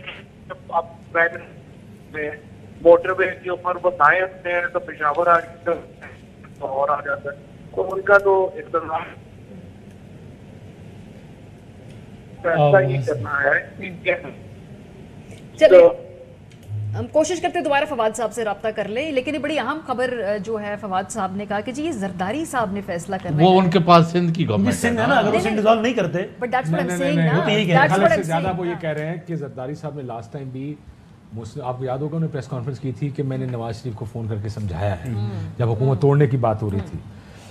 اب موٹر وے کے اوپر وہ دائیں رکھتے ہیں تو پشاور آ جاتا ہے اور آ جاتا ہے، تو ان کا تو اقتدار فیصلہ یہ کرنا ہے. چلے ہم کوشش کرتے ہیں دوبارہ فواد صاحب سے رابطہ کر لیں، لیکن یہ بڑی اہم خبر جو ہے فواد صاحب نے کہا کہ جی یہ زرداری صاحب نے فیصلہ کرنا ہے. وہ ان کے پاس سندھ کی گورنمنٹ سندھ ہے نا، اگر وہ سندھ ڈیزالو نہیں کرتے. But that's what I'm saying نا، خالد سے زیادہ وہ یہ کہہ رہے ہیں کہ زرداری صاحب نے لاسٹ ٹائم بھی، آپ کو یاد ہوگا انہوں نے پریس کانفرنس کی تھی کہ میں نے نواز شریف کو فون کر کے سمجھایا ہے جب حکومت توڑنے کی بات ہو رہی تھی.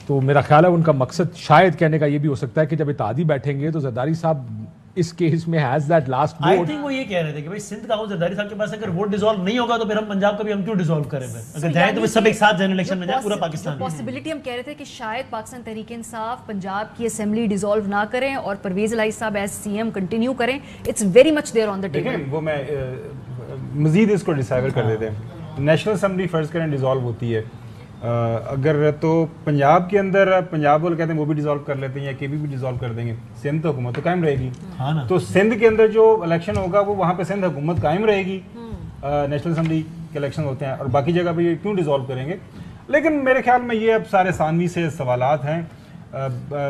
تو میرا خیال ہے ان کا مقصد شاید کہنے کا یہ بھی ہو سکتا ہے کہ جب اتحادی بیٹھیں گے تو زرداری صاحب اس کیس میں has that last vote. I think وہ یہ کہہ رہے تھے کہ بھائی سندھ کا وہ زرداری صاحب کے پاس اگر ووٹ ڈیزالو نہیں ہوگا تو پھر ہم پنجاب کا بھی ہم کیوں ڈیزالو کریں؟ اگر جائیں تو سب ایک ساتھ جنرل الیکشن میں جائیں پورا پاکستان. پاسبلٹی ہم کہہ رہے تھے کہ شاید پاکستان تحریک انصاف پنجاب کی اسمبلی ڈیزالو نہ کریں اور پرویز الہی صاحب ایز سی ایم کنٹینیو کریں. It's very much there on the table. وہ میں مزید اس کو ڈسائیور کر دیتے ہیں. نیشنل اسمبلی فرض کریں ڈیزالو ہوتی ہے، اگر تو پنجاب کے اندر پنجاب والے کہتے ہیں وہ بھی ڈیزالو کر لیتے ہیں یا کے بھی ڈیزالو کر دیں گے، سندھ تو حکومت تو قائم رہے گی. تو سندھ کے اندر جو الیکشن ہوگا وہ وہاں پہ سندھ حکومت قائم رہے گی. نیشنل اسمبلی کے الیکشن ہوتے ہیں اور باقی جگہ پہ یہ کیوں ڈیزالو کریں گے؟ لیکن میرے خیال میں یہ اب سارے ثانوی سے سوالات ہیں.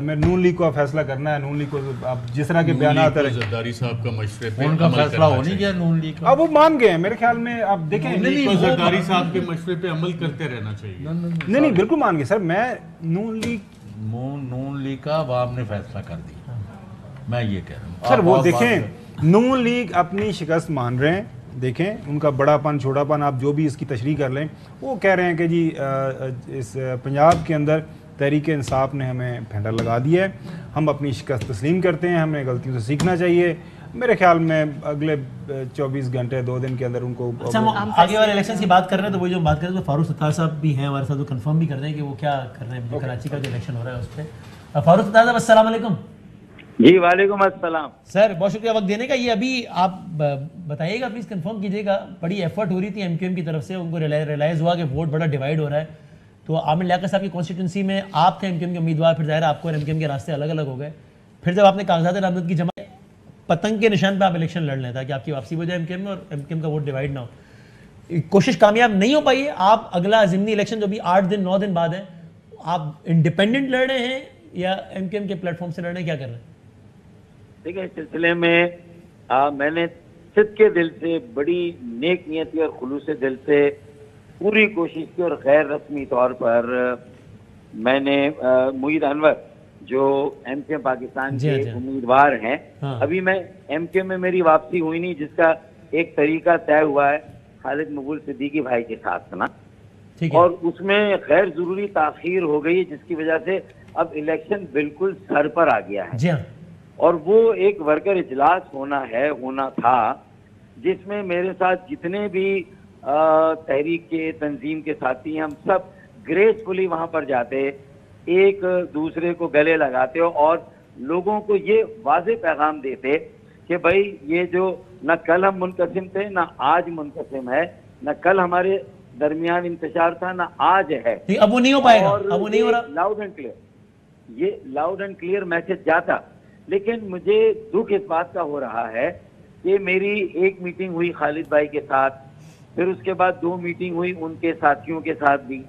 میں نون لیگ کو فیصلہ کرنا ہے. نون لیگ کو اب جس طرح کے بیانات ہیں، زرداری صاحب کا مشورے پہ ان کا فیصلہ ہو نہیں گیا نون لیگ کا، اب وہ مان گئے ہیں میرے خیال میں. اب دیکھیں زرداری صاحب کے مشورے پہ عمل کرتے رہنا چاہیے. نہیں بالکل مان گئے سر. میں نون لیگ کا عوام نے فیصلہ کر دیا، میں یہ کہہ رہا ہوں سر. وہ دیکھیں نون لیگ اپنی شکست مان رہے ہیں. دیکھیں ان کا بڑا پن چھوٹا پن آپ جو بھی اس کی تشریح کر لیں، وہ کہہ رہے ہیں کہ جی اس پنجاب کے اندر تحریک انصاف نے ہمیں پھینڈا لگا دیا ہے، ہم اپنی شکست تسلیم کرتے ہیں، ہمیں غلطیوں سے سیکھنا چاہیے. میرے خیال میں اگلے 24 گھنٹے 2 دن کے اندر ان کو آگے والے الیکشن کی بات کر رہے ہیں. تو وہ جو بات کر رہے ہیں تو فاروق ستار صاحب بھی ہیں ہمارے ساتھ، وہ کنفرم بھی کر دیں کہ وہ کیا کر رہے ہیں کراچی کا جو الیکشن ہو رہا ہے اس پہ. فاروق ستار صاحب السلام علیکم. جی وعلیکم السلام سر، بہت شکریہ وقت دینے کا. یہ ابھی آپ بتائیے گا، پلیز کنفرم کیجیے گا، بڑی ایفرٹ ہو رہی تھی ایم کیو ایم کی طرف سے، ان کو ریلائز ہوا کہ ووٹ بڑا ڈیوائڈ ہو رہا ہے. تو عامر لیاقت صاحب کی کانسٹیٹوئنسی میں آپ تھے ایم کیو ایم کے امیدوار، پھر ظاہر آپ کو اور ایم کیو ایم کے راستے الگ الگ ہو گئے. پھر جب آپ نے کاغذات نامزدگی جمع، پتنگ کے نشان پہ آپ الیکشن لڑ لیں تاکہ آپ کی واپسی ہو جائے ایم کیو ایم میں اور ایم کیو ایم کا ووٹ ڈیوائڈ نہ ہو. کوشش کامیاب نہیں ہو پائی ہے. آپ اگلا ضمنی الیکشن جو بھی 8 دن 9 دن بعد ہے، آپ انڈیپینڈنٹ لڑ رہے ہیں یا ایم کیو ایم کے پلیٹ فارم سے لڑ رہے ہیں، کیا کر رہے ہیں؟ دیکھیں اس سلسلے میں میں نے صدق کے دل سے، بڑی نیک نیتی اور خلوص دل سے پوری کوشش کی، اور غیر رسمی طور پر میں نے معید انور جو ایم کیو ایم پاکستان کے امیدوار ہیں، ابھی میں ایم کیو ایم میں میری واپسی ہوئی نہیں، جس کا ایک طریقہ طے ہوا ہے خالد مقبول صدیقی بھائی کے ساتھ نا، اور اس میں غیر ضروری تاخیر ہو گئی جس کی وجہ سے اب الیکشن بالکل سر پر آ گیا ہے. اور وہ ایک ورکر اجلاس ہونا تھا جس میں میرے ساتھ جتنے بھی تحریک کے تنظیم کے ساتھی، ہم سب گریسفلی وہاں پر جاتے، ایک دوسرے کو گلے لگاتے اور لوگوں کو یہ واضح پیغام دیتے کہ بھائی یہ جو نہ کل ہم منقسم تھے نہ آج منقسم ہے، نہ کل ہمارے درمیان انتشار تھا نہ آج ہے. اب وہ نہیں ہو پائے گا، اب وہ نہیں ہو رہا. لاؤڈ اینڈ کلیئر، یہ لاؤڈ اینڈ کلیئر میسج جاتا. لیکن مجھے دکھ اس بات کا ہو رہا ہے کہ میری ایک میٹنگ ہوئی خالد بھائی کے ساتھ، پھر اس کے بعد 2 میٹنگ ہوئی ان کے ساتھیوں کے ساتھ بھی،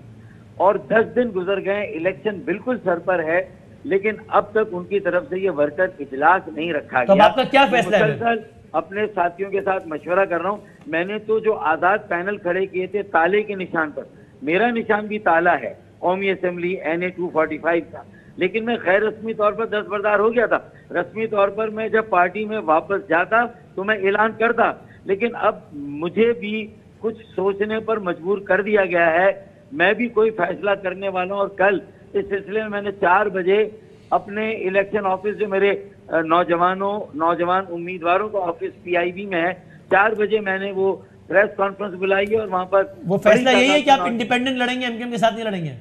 اور 10 دن گزر گئے، الیکشن بالکل سر پر ہے، لیکن اب تک ان کی طرف سے یہ ورکر اجلاس نہیں رکھا گیا. تو آپ کا کیا فیصلہ ہے؟ مسلسل اپنے ساتھیوں کے ساتھ مشورہ کر رہا ہوں. میں نے تو جو آزاد پینل کھڑے کیے تھے تالے کے نشان پر، میرا نشان بھی تالا ہے قومی اسمبلی NA 245 کا، لیکن میں غیر رسمی طور پر دستبردار ہو گیا تھا. رسمی طور پر میں جب پارٹی میں واپس جاتا تو میں اعلان کرتا، لیکن اب مجھے بھی کچھ سوچنے پر مجبور کر دیا گیا ہے. میں بھی کوئی فیصلہ کرنے والا ہوں، اور کل اس سلسلے میں نے 4 بجے اپنے الیکشن آفس جو میرے نوجوان امیدواروں کا آفس PIB میں ہے 4 بجے میں نے وہ پریس کانفرنس بلائی ہے اور وہاں پر وہ فیصلہ یہی ہے کہ آپ انڈیپینڈنٹ لڑیں گے MKM کے ساتھ نہیں لڑیں گے؟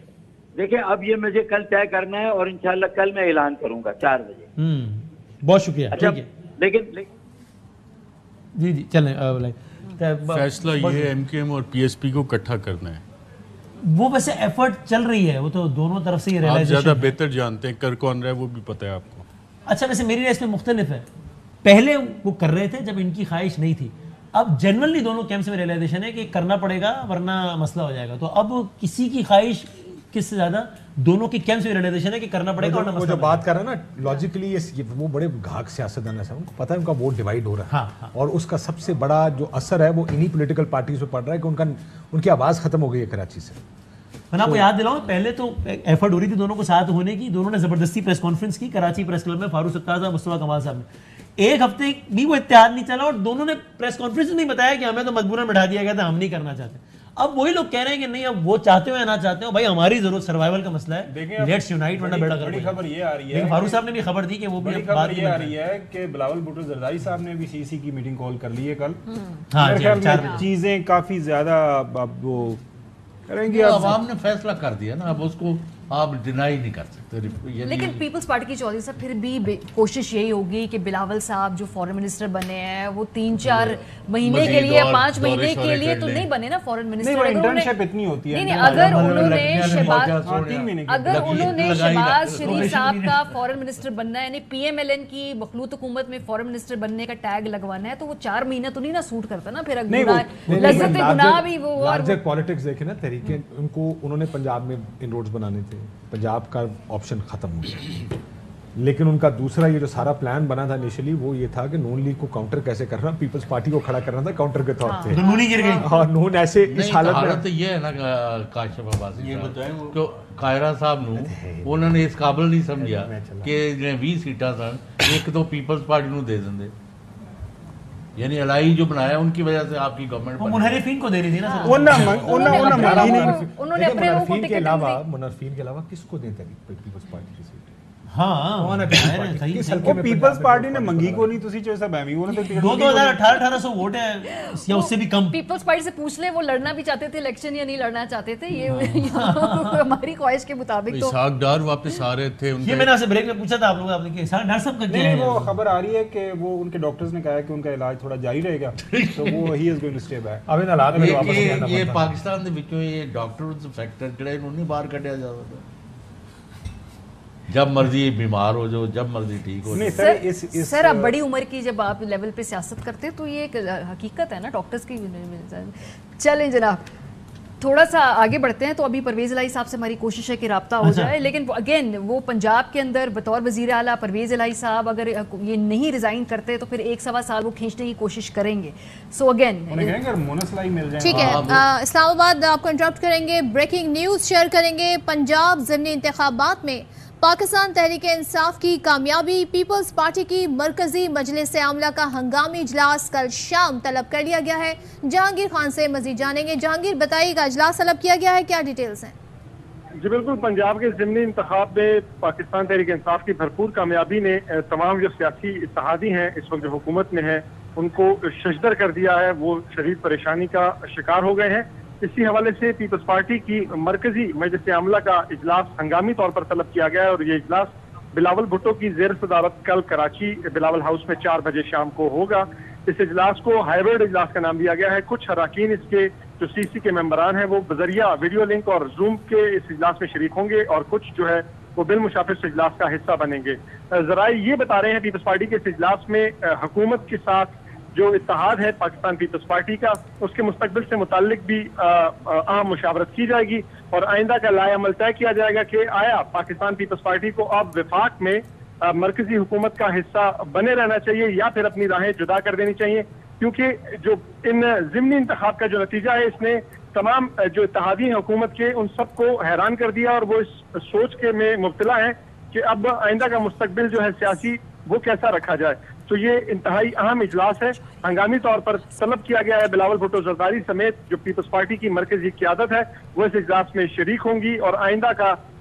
دیکھیں اب یہ مجھے کل طے کرنا ہے اور انشاءاللہ کل میں اعلان کروں گا 4 بجے. بہت شکریہ. اچھا لیکن جی چلیں فیصلہ یہ ہے MKM اور PSP کو اکٹھا کرنا ہے. وہ ویسے ایفرٹ چل رہی ہے, وہ تو دونوں طرف سے یہ ریلائزیشن آپ زیادہ بہتر جانتے ہیں کر کون رہا ہے وہ بھی پتہ ہے آپ کو. اچھا ویسے میری رائے اس میں مختلف ہے. پہلے وہ کر رہے تھے جب ان کی خواہش نہیں تھی. اب جنرلی دونوں کیمپس میں ریلائزیشن ہے کہ کرنا پڑے گا ورنہ مسئلہ ہو جائے گا. تو اب کسی کی خواہش کس سے زیادہ دونوں کی کیمپس میں ریلائزیشن ہے کہ کرنا پڑے گا. وہ جو بات کر رہا ہے نا لاجیکلی وہ بڑے گھاک سیاستدان ہیں, ان کو پتہ ہے ان کا ووٹ ڈیوائڈ ہو رہا ہے اور اس کا سب سے بڑا جو اثر ہے وہ انہی پولیٹیکل پارٹیز پہ پڑ رہا ہے کہ ان کی آواز ختم ہو گئی ہے کراچی سے. میں آپ کو یاد دلاؤں پہلے تو ایفرٹ ہو رہی تھی دونوں کو ساتھ ہونے کی. دونوں نے زبردستی پریس کانفرنس کی کراچی پریس کلب میں, فاروق ستار صاحب, مصطفیٰ کمال صاحب نے. ایک ہفتے بھی وہ اتحاد نہیں چلا اور دونوں نے پریس کانفرنس نہیں بتایا کہ ہمیں تو مجبوراً بٹھا دیا گیا تھا, ہم نہیں کرنا چاہتے. اب وہی لوگ کہہ رہے ہیں کہ نہیں اب وہ چاہتے ہو یا نہ چاہتے ہو, بھائی ہماری ضرورت سروائیول کا مسئلہ ہے, لیٹس یونائٹ ورنہ بیڑا بڑی خبر یہ آ رہی ہے, فاروق صاحب نے بھی خبر دی کہ وہ بھی خبر یہ آ رہی ہے کہ بلاول بھٹو زرداری صاحب نے بھی CC کی میٹنگ کال کر لی ہے کل. چیزیں کافی زیادہ وہ کریں گے. عوام نے فیصلہ کر دیا نا, اب اس کو آپ ڈینائی نہیں کر سکتے. لیکن پیپلز پارٹی کی چودھری صاحب پھر بھی کوشش یہی ہوگی کہ بلاول صاحب جو فورن منسٹر بنے ہیں وہ 3-4 مہینے کے لیے 5 مہینے کے لیے تو نہیں بنے نا فورن منسٹر. انٹرنشپ اتنی ہوتی ہے. اگر انہوں نے شہباز شریف صاحب کا فورن منسٹر بننا ہے یعنی PMLN کی مخلوط حکومت میں فورن منسٹر بننے کا ٹیگ لگوانا ہے تو وہ 4 مہینے تو نہیں نا سوٹ کرتا نا. پھر لذت گناہ بھی وہ لارجر پالیٹکس دیکھیں نا طریقے ان کو, انہوں نے پنجاب میں ان روڈز بنانے تھے, پنجاب کا آپشن ختم ہو گیا. لیکن ان کا دوسرا یہ جو سارا پلان بنا تھا انیشلی وہ یہ تھا کہ نون لیگ کو کاؤنٹر کیسے کرنا, پیپلز پارٹی کو کھڑا کرنا تھا کاؤنٹر کے طور پہ. نون ہی گر گئی اور نون ایسے اس حالت میں یہ ہے نا کاشف عباسی صاحب کہ قاہرہ صاحب نو انہوں نے اس قابل نہیں سمجھا کہ 20 سیٹاں سن ایک تو پیپلز پارٹی نو دے دیں دے, یعنی الائی جو بنایا ان کی وجہ سے آپ کی گورنمنٹ منحرفین کو دے رہی تھی نا. منحرفین کے علاوہ کس کو دیتے پیپلز پارٹی کی سیٹ؟ پیپلز پارٹی نے منگی کو نہیں, تسی جو ایسا بہمی وہ نے 2018 ووٹ ہے یا اس سے بھی کم. پیپلز پارٹی سے پوچھ لیں وہ لڑنا بھی چاہتے تھے الیکشن یا نہیں لڑنا چاہتے تھے, یہ ہماری خواہش کے مطابق. تو اسحاق ڈار واپس آ رہے تھے, یہ میں نے آپ سے بریک میں پوچھا تھا آپ لوگوں نے کہ اسحاق ڈار صاحب کا کیا ہے. وہ خبر آ رہی ہے کہ وہ ان کے ڈاکٹرز نے کہا ہے کہ ان کا علاج تھوڑا جاری رہے گا تو وہ he is going to stay back. اب ان حالات میں واپس یہ پاکستان دے وچوں یہ ڈاکٹرز فیکٹر جڑے انہوں نے باہر کڈیا جاتا جب مرضی بیمار ہو جو جب مرضی ٹھیک ہو. سر اب بڑی عمر کی جب آپ لیول پہ سیاست کرتے تو یہ ایک حقیقت ہے نا ڈاکٹرز کی. چلیں جناب تھوڑا سا آگے بڑھتے ہیں. تو ابھی پرویز الہی صاحب سے ہماری کوشش ہے کہ رابطہ ہو جائے, لیکن اگین وہ پنجاب کے اندر بطور وزیر اعلیٰ پرویز الہی صاحب اگر یہ نہیں ریزائن کرتے تو پھر 1-1.25 سال وہ کھینچنے کی کوشش کریں گے. سو اگین ٹھیک ہے, اسلام آباد آپ کو انٹرپٹ کریں گے, بریکنگ نیوز شیئر کریں گے. پنجاب ضمنی انتخابات میں پاکستان تحریک انصاف کی کامیابی, پیپلز پارٹی کی مرکزی مجلس عاملہ کا ہنگامی اجلاس کل شام طلب کر لیا گیا ہے. جہانگیر خان سے مزید جانیں گے. جہانگیر بتائیے گا اجلاس طلب کیا گیا ہے, کیا ڈیٹیلز ہیں؟ جی بالکل, پنجاب کے ضمنی انتخاب میں پاکستان تحریک انصاف کی بھرپور کامیابی نے تمام جو سیاسی اتحادی ہیں اس وقت جو حکومت میں ہیں ان کو ششدر کر دیا ہے, وہ شدید پریشانی کا شکار ہو گئے ہیں. اسی حوالے سے پیپلز پارٹی کی مرکزی مجلس عاملہ کا اجلاس ہنگامی طور پر طلب کیا گیا ہے اور یہ اجلاس بلاول بھٹو کی زیر صدارت کل کراچی بلاول ہاؤس میں 4 بجے شام کو ہوگا. اس اجلاس کو ہائیبرڈ اجلاس کا نام دیا گیا ہے. کچھ اراکین اس کے جو CC کے ممبران ہیں وہ بذریعہ ویڈیو لنک اور زوم کے اس اجلاس میں شریک ہوں گے اور کچھ جو ہے وہ بالمشافر اجلاس کا حصہ بنیں گے. ذرائع یہ بتا رہے ہیں پیپلز پارٹی کے اس اجلاس میں حکومت کے ساتھ جو اتحاد ہے پاکستان پیپلز پارٹی کا اس کے مستقبل سے متعلق بھی اہم مشاورت کی جائے گی اور آئندہ کا لائحہ عمل طے کیا جائے گا کہ آیا پاکستان پیپلز پارٹی کو اب وفاق میں مرکزی حکومت کا حصہ بنے رہنا چاہیے یا پھر اپنی راہیں جدا کر دینی چاہیے. کیونکہ جو ان ضمنی انتخاب کا جو نتیجہ ہے اس نے تمام جو اتحادی ہیں حکومت کے ان سب کو حیران کر دیا اور وہ اس سوچ کے میں مبتلا ہیں کہ اب آئندہ کا مستقبل جو ہے سیاسی وہ کیسا رکھا جائے. تو یہ انتہائی اہم اجلاس ہے, ہنگامی طور پر طلب کیا گیا ہے. بلاول بھٹو زرداری سمیت جو پیپلز پارٹی کی مرکزی قیادت ہے وہ اس اجلاس میں شریک ہوں گی اور آئندہ کا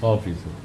100%।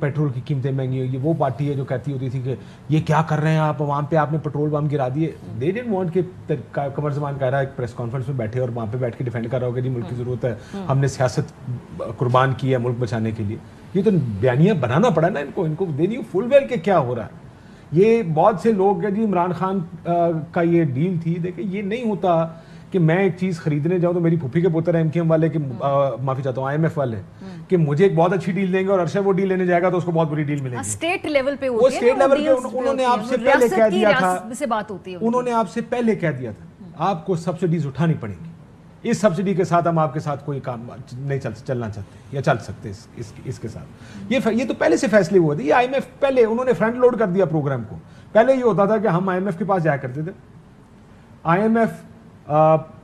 پیٹرول کی قیمتیں مہنگی ہوگی. وہ پارٹی ہے جو کہتی ہوتی تھی کہ یہ کیا کر رہے ہیں آپ, عوام پہ آپ نے پیٹرول بم گرا دیے. دے ڈنٹ وانٹ کہ قمر زمان کہہ رہا ہے ایک پریس کانفرنس میں بیٹھے اور وہاں پہ بیٹھ کے ڈیفینڈ کر رہا ہوگا جی ملک کی ضرورت ہے, ہم نے سیاست قربان کی ہے ملک بچانے کے لیے. یہ تو بیانیہ بنانا پڑا نا ان کو دے دیو فل ویل کہ کیا ہو رہا ہے. یہ بہت سے لوگ جی عمران خان کا یہ ڈیل تھی. دیکھیں یہ نہیں ہوتا کہ میں ایک چیز خریدنے جاؤں تو میری پھوپھی کے پوتر ایم کیو ایم والے, کہ معافی چاہتا ہوں آئی ایم ایف والے, کہ مجھے ایک بہت اچھی ڈیل دیں گے اور ارشد وہ ڈیل لینے جائے گا تو اس کو بہت بری ڈیل ملے گی. اسٹیٹ لیول پہ وہ اسٹیٹ لیول پہ انہوں نے آپ سے پہلے کہہ دیا تھا, انہوں نے آپ سے پہلے کہہ دیا تھا آپ کو سبسڈیز اٹھانی پڑیں گی. اس سبسڈی کے ساتھ ہم آپ کے ساتھ کوئی کام نہیں چلنا چاہتے یا چل سکتے اس کے ساتھ. یہ تو پہلے سے فیصلے ہوئے تھے. یہ آئی ایم ایف پہلے انہوں نے فرنٹ لوڈ کر دیا پروگرام کو. پہلے یہ ہوتا تھا کہ ہم آئی ایم ایف کے پاس جایا کرتے تھے, I M F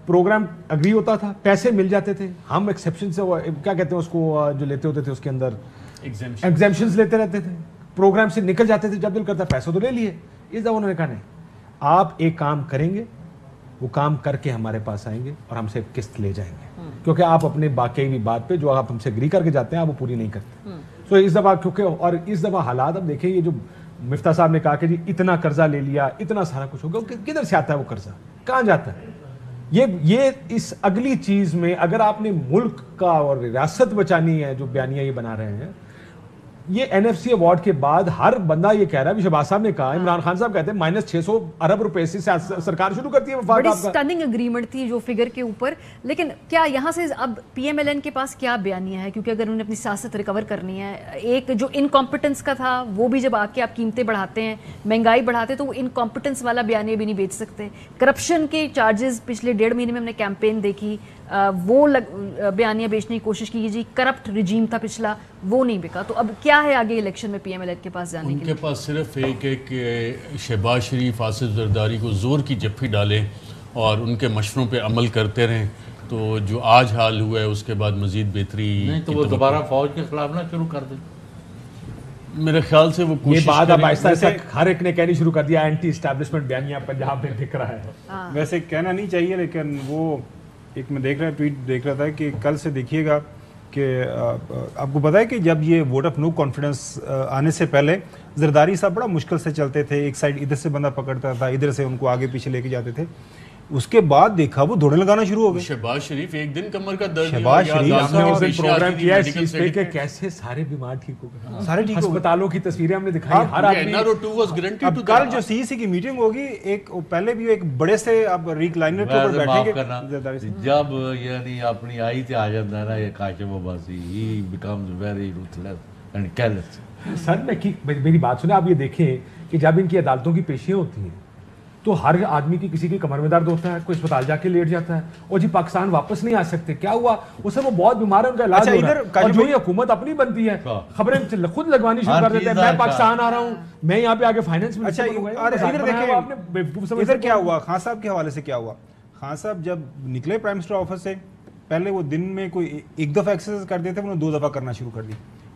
program agree ہوتا تھا, پیسے مل جاتے تھے, ہم ایکسیپشن سے کیا کہتے ہیں اس کو جو لیتے ہوتے تھے اس کے اندر ایگزیمپشنز لیتے رہتے تھے, پروگرام سے نکل جاتے تھے. جب دل کرتا پیسے تو لے لیے. اس دفعہ انہوں نے کہا نہیں, آپ ایک کام کریں گے, وہ کام کر کے ہمارے پاس آئیں گے اور ہم سے قسط لے جائیں گے, کیونکہ آپ اپنے باقی بات پہ جو آپ ہم سے اگری کر کے جاتے ہیں آپ وہ پوری نہیں کرتے. تو اس دفعہ کیونکہ اور اس دفعہ حالات اب دیکھیں, یہ جو مفتاح صاحب نے کہا کہ جی اتنا قرضہ لے لیا, اتنا سارا کچھ ہو گیا, کدھر سے آتا ہے وہ قرضہ, کہاں جاتا ہے؟ یہ اس اگلی چیز میں اگر آپ نے ملک کا اور ریاست بچانی ہے, جو بیانیہ یہ بنا رہے ہیں, یہ این ایف سی ایوارڈ کے بعد ہر بندہ یہ کہہ رہا ہے, بھی شہباز صاحب نے کہا, عمران خان صاحب کہتے ہیں -600 ارب روپے سے سرکار شروع کرتی ہے وفاق. بڑی سٹننگ اگریمنٹ تھی جو فگر کے اوپر. لیکن کیا یہاں سے اب پی ایم ایل این کے پاس کیا بیانیہ ہے؟ کیونکہ اگر انہوں نے اپنی سیاست ریکور کرنی ہے, ایک جو انکمپٹنس کا تھا وہ بھی جب آ کے آپ قیمتیں بڑھاتے ہیں, مہنگائی بڑھاتے ہیں, تو وہ انکمپٹنس والا بیانیہ بھی نہیں بیچ سکتے. کرپشن کے چارجز پچھلے 1.5 مہینے میں ہم نے کیمپین دیکھی, وہ بیانیہ بیچنے کی کوشش کی, جی کرپٹ رجیم تھا پچھلا, وہ نہیں بکا. تو اب کیا ہے آگے الیکشن میں پی ایم ایل این کے پاس جانے کے لیے؟ ان کے پاس صرف ایک ہے کہ شہباز شریف آصف زرداری کو زور کی جپھی ڈالیں اور ان کے مشوروں پہ عمل کرتے رہیں, تو جو آج حال ہوا ہے اس کے بعد مزید بہتری. نہیں تو وہ دوبارہ فوج کے خلاف نہ شروع کر دیں. میرے خیال سے وہ یہ بات اب آہستہ آہستہ ہر ایک نے کہنی شروع کر دیا, اینٹی اسٹیبلشمنٹ بیانیہ پنجاب میں دکھ رہا ہے. ویسے کہنا نہیں چاہیے, لیکن وہ ایک میں ٹویٹ دیکھ رہا تھا کہ کل سے دیکھیے گا کہ آپ کو پتا ہے کہ جب یہ ووٹ آف نو کانفیڈنس آنے سے پہلے زرداری صاحب بڑا مشکل سے چلتے تھے, ایک سائڈ ادھر سے بندہ پکڑتا تھا, ادھر سے ان کو آگے پیچھے لے کے جاتے تھے. اس کے بعد دیکھا وہ دوڑنے لگانا شروع ہو گئے. شہباز شریف ایک دن کمر کا درد, شہباز شریف نے اس دن پروگرام کیا اس چیز پہ کہ کیسے سارے بیمار ٹھیک ہو گئے, سارے ٹھیک ہو گئے. ہسپتالوں کی تصویریں ہم نے دکھائی, ہر آدمی. اب کل جو سی سی کی میٹنگ ہوگی, ایک پہلے بھی ایک بڑے سے اب ریکلائنر کے اوپر بیٹھیں گے. جب یعنی اپنی آئی تے آ جاتا ہے نا یہ Kashif Abbasi, he becomes very ruthless and careless. Sir میری بات سنیں, آپ یہ دیکھیں کہ جب ان کی عدالتوں کی پیشیاں ہوتی ہیں تو ہر آدمی کی کسی کی کمر میں درد ہوتا ہے, کوئی اسپتال جا کے لیٹ جاتا ہے, اور جی پاکستان واپس نہیں آ سکتے. کیا ہوا؟ وہ سر وہ بہت بیمار ہے, ان کا علاج ہو رہا ہے, اور جو یہ حکومت اپنی بنتی ہے خبریں خود لگوانی شروع کر دیتے ہیں, میں پاکستان آ رہا ہوں, میں یہاں پہ آگے فائنینس میں. اچھا ادھر کیا ہوا خان صاحب کے حوالے سے؟ کیا ہوا خان صاحب جب نکلے پرائم منسٹر آفس سے, پہلے وہ دن میں کوئی ایک دفعہ ایکسرسائز کرتے تھے, انہوں نے 2 دفعہ کرنا شروع کر دی.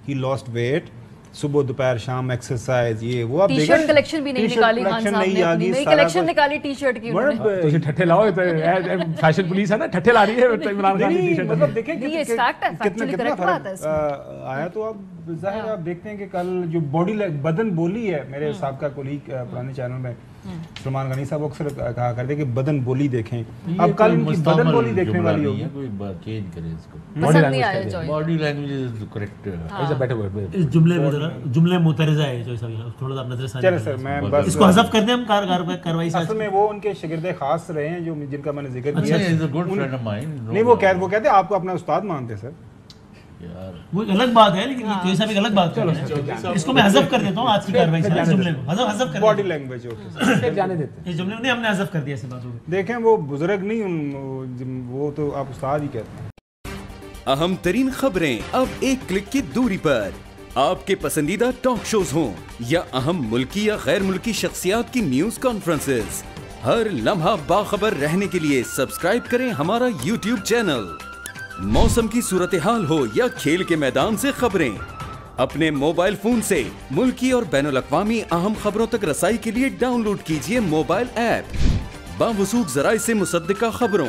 ہی لاسٹ ویٹ, صبح دوپہر شام ایکسرسائز, یہ وہ. ٹی شرٹ کلیکشن بھی نہیں نکالی خان صاحب نے, اپنی نئی کلیکشن نکالی ٹی شرٹ کی. تو ٹھٹھے لاؤ, فیشن پولیس ہے نا, ٹھٹھے لا رہی ہے عمران خان کی ٹی شرٹ. مطلب دیکھیں کتنا فرق آیا. تو اب ظاہر آپ دیکھتے ہیں کہ کل جو بدن بولی ہے, میرے صاحب کا کولیگ پرانے چینل میں سلمان غنی صاحب اکثر کہا کرتے کہ بدن بولی دیکھیں. اب کل ان کی بدن بولی دیکھنے والی ہوگی. کوئی چینج کرے اس کو, باڈی لینگویج از کریکٹ. جملے مترجہ ہے جو تھوڑا سا نظر چلے سر, میں بس اس کو حذف کر دیں ہم کارروائی سے. اصل میں وہ ان کے شاگرد خاص رہے ہیں جو جن کا میں نے ذکر کیا. نہیں وہ کہتے ہیں آپ کو اپنا استاد مانتے سر. وہ الگ بات ہے, لیکن یہ صاحب ایک الگ بات کر رہے ہیں. اس کو میں حذف کر دیتا ہوں آج کی کارروائی سے, اس جملے کو حذف کر باڈی لینگویج جانے دیتے. اس جملے میں ہم نے حذف کر دیا ایسے بات. دیکھیں وہ بزرگ نہیں, وہ تو آپ استاد ہی کہتے ہیں. اہم ترین خبریں اب ایک کلک کی دوری پر. آپ کے پسندیدہ ٹاک شوز ہوں یا اہم ملکی یا غیر ملکی شخصیات کی نیوز کانفرنسز, ہر لمحہ باخبر رہنے کے لیے سبسکرائب کریں ہمارا YouTube چینل. موسم کی صورتحال ہو یا کھیل کے میدان سے خبریں, اپنے موبائل فون سے ملکی اور بین الاقوامی اہم خبروں تک رسائی کے لیے ڈاؤن لوڈ کیجیے موبائل ایپ. باوثوق ذرائع سے مصدقہ خبروں,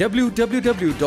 www.arYnews.tv।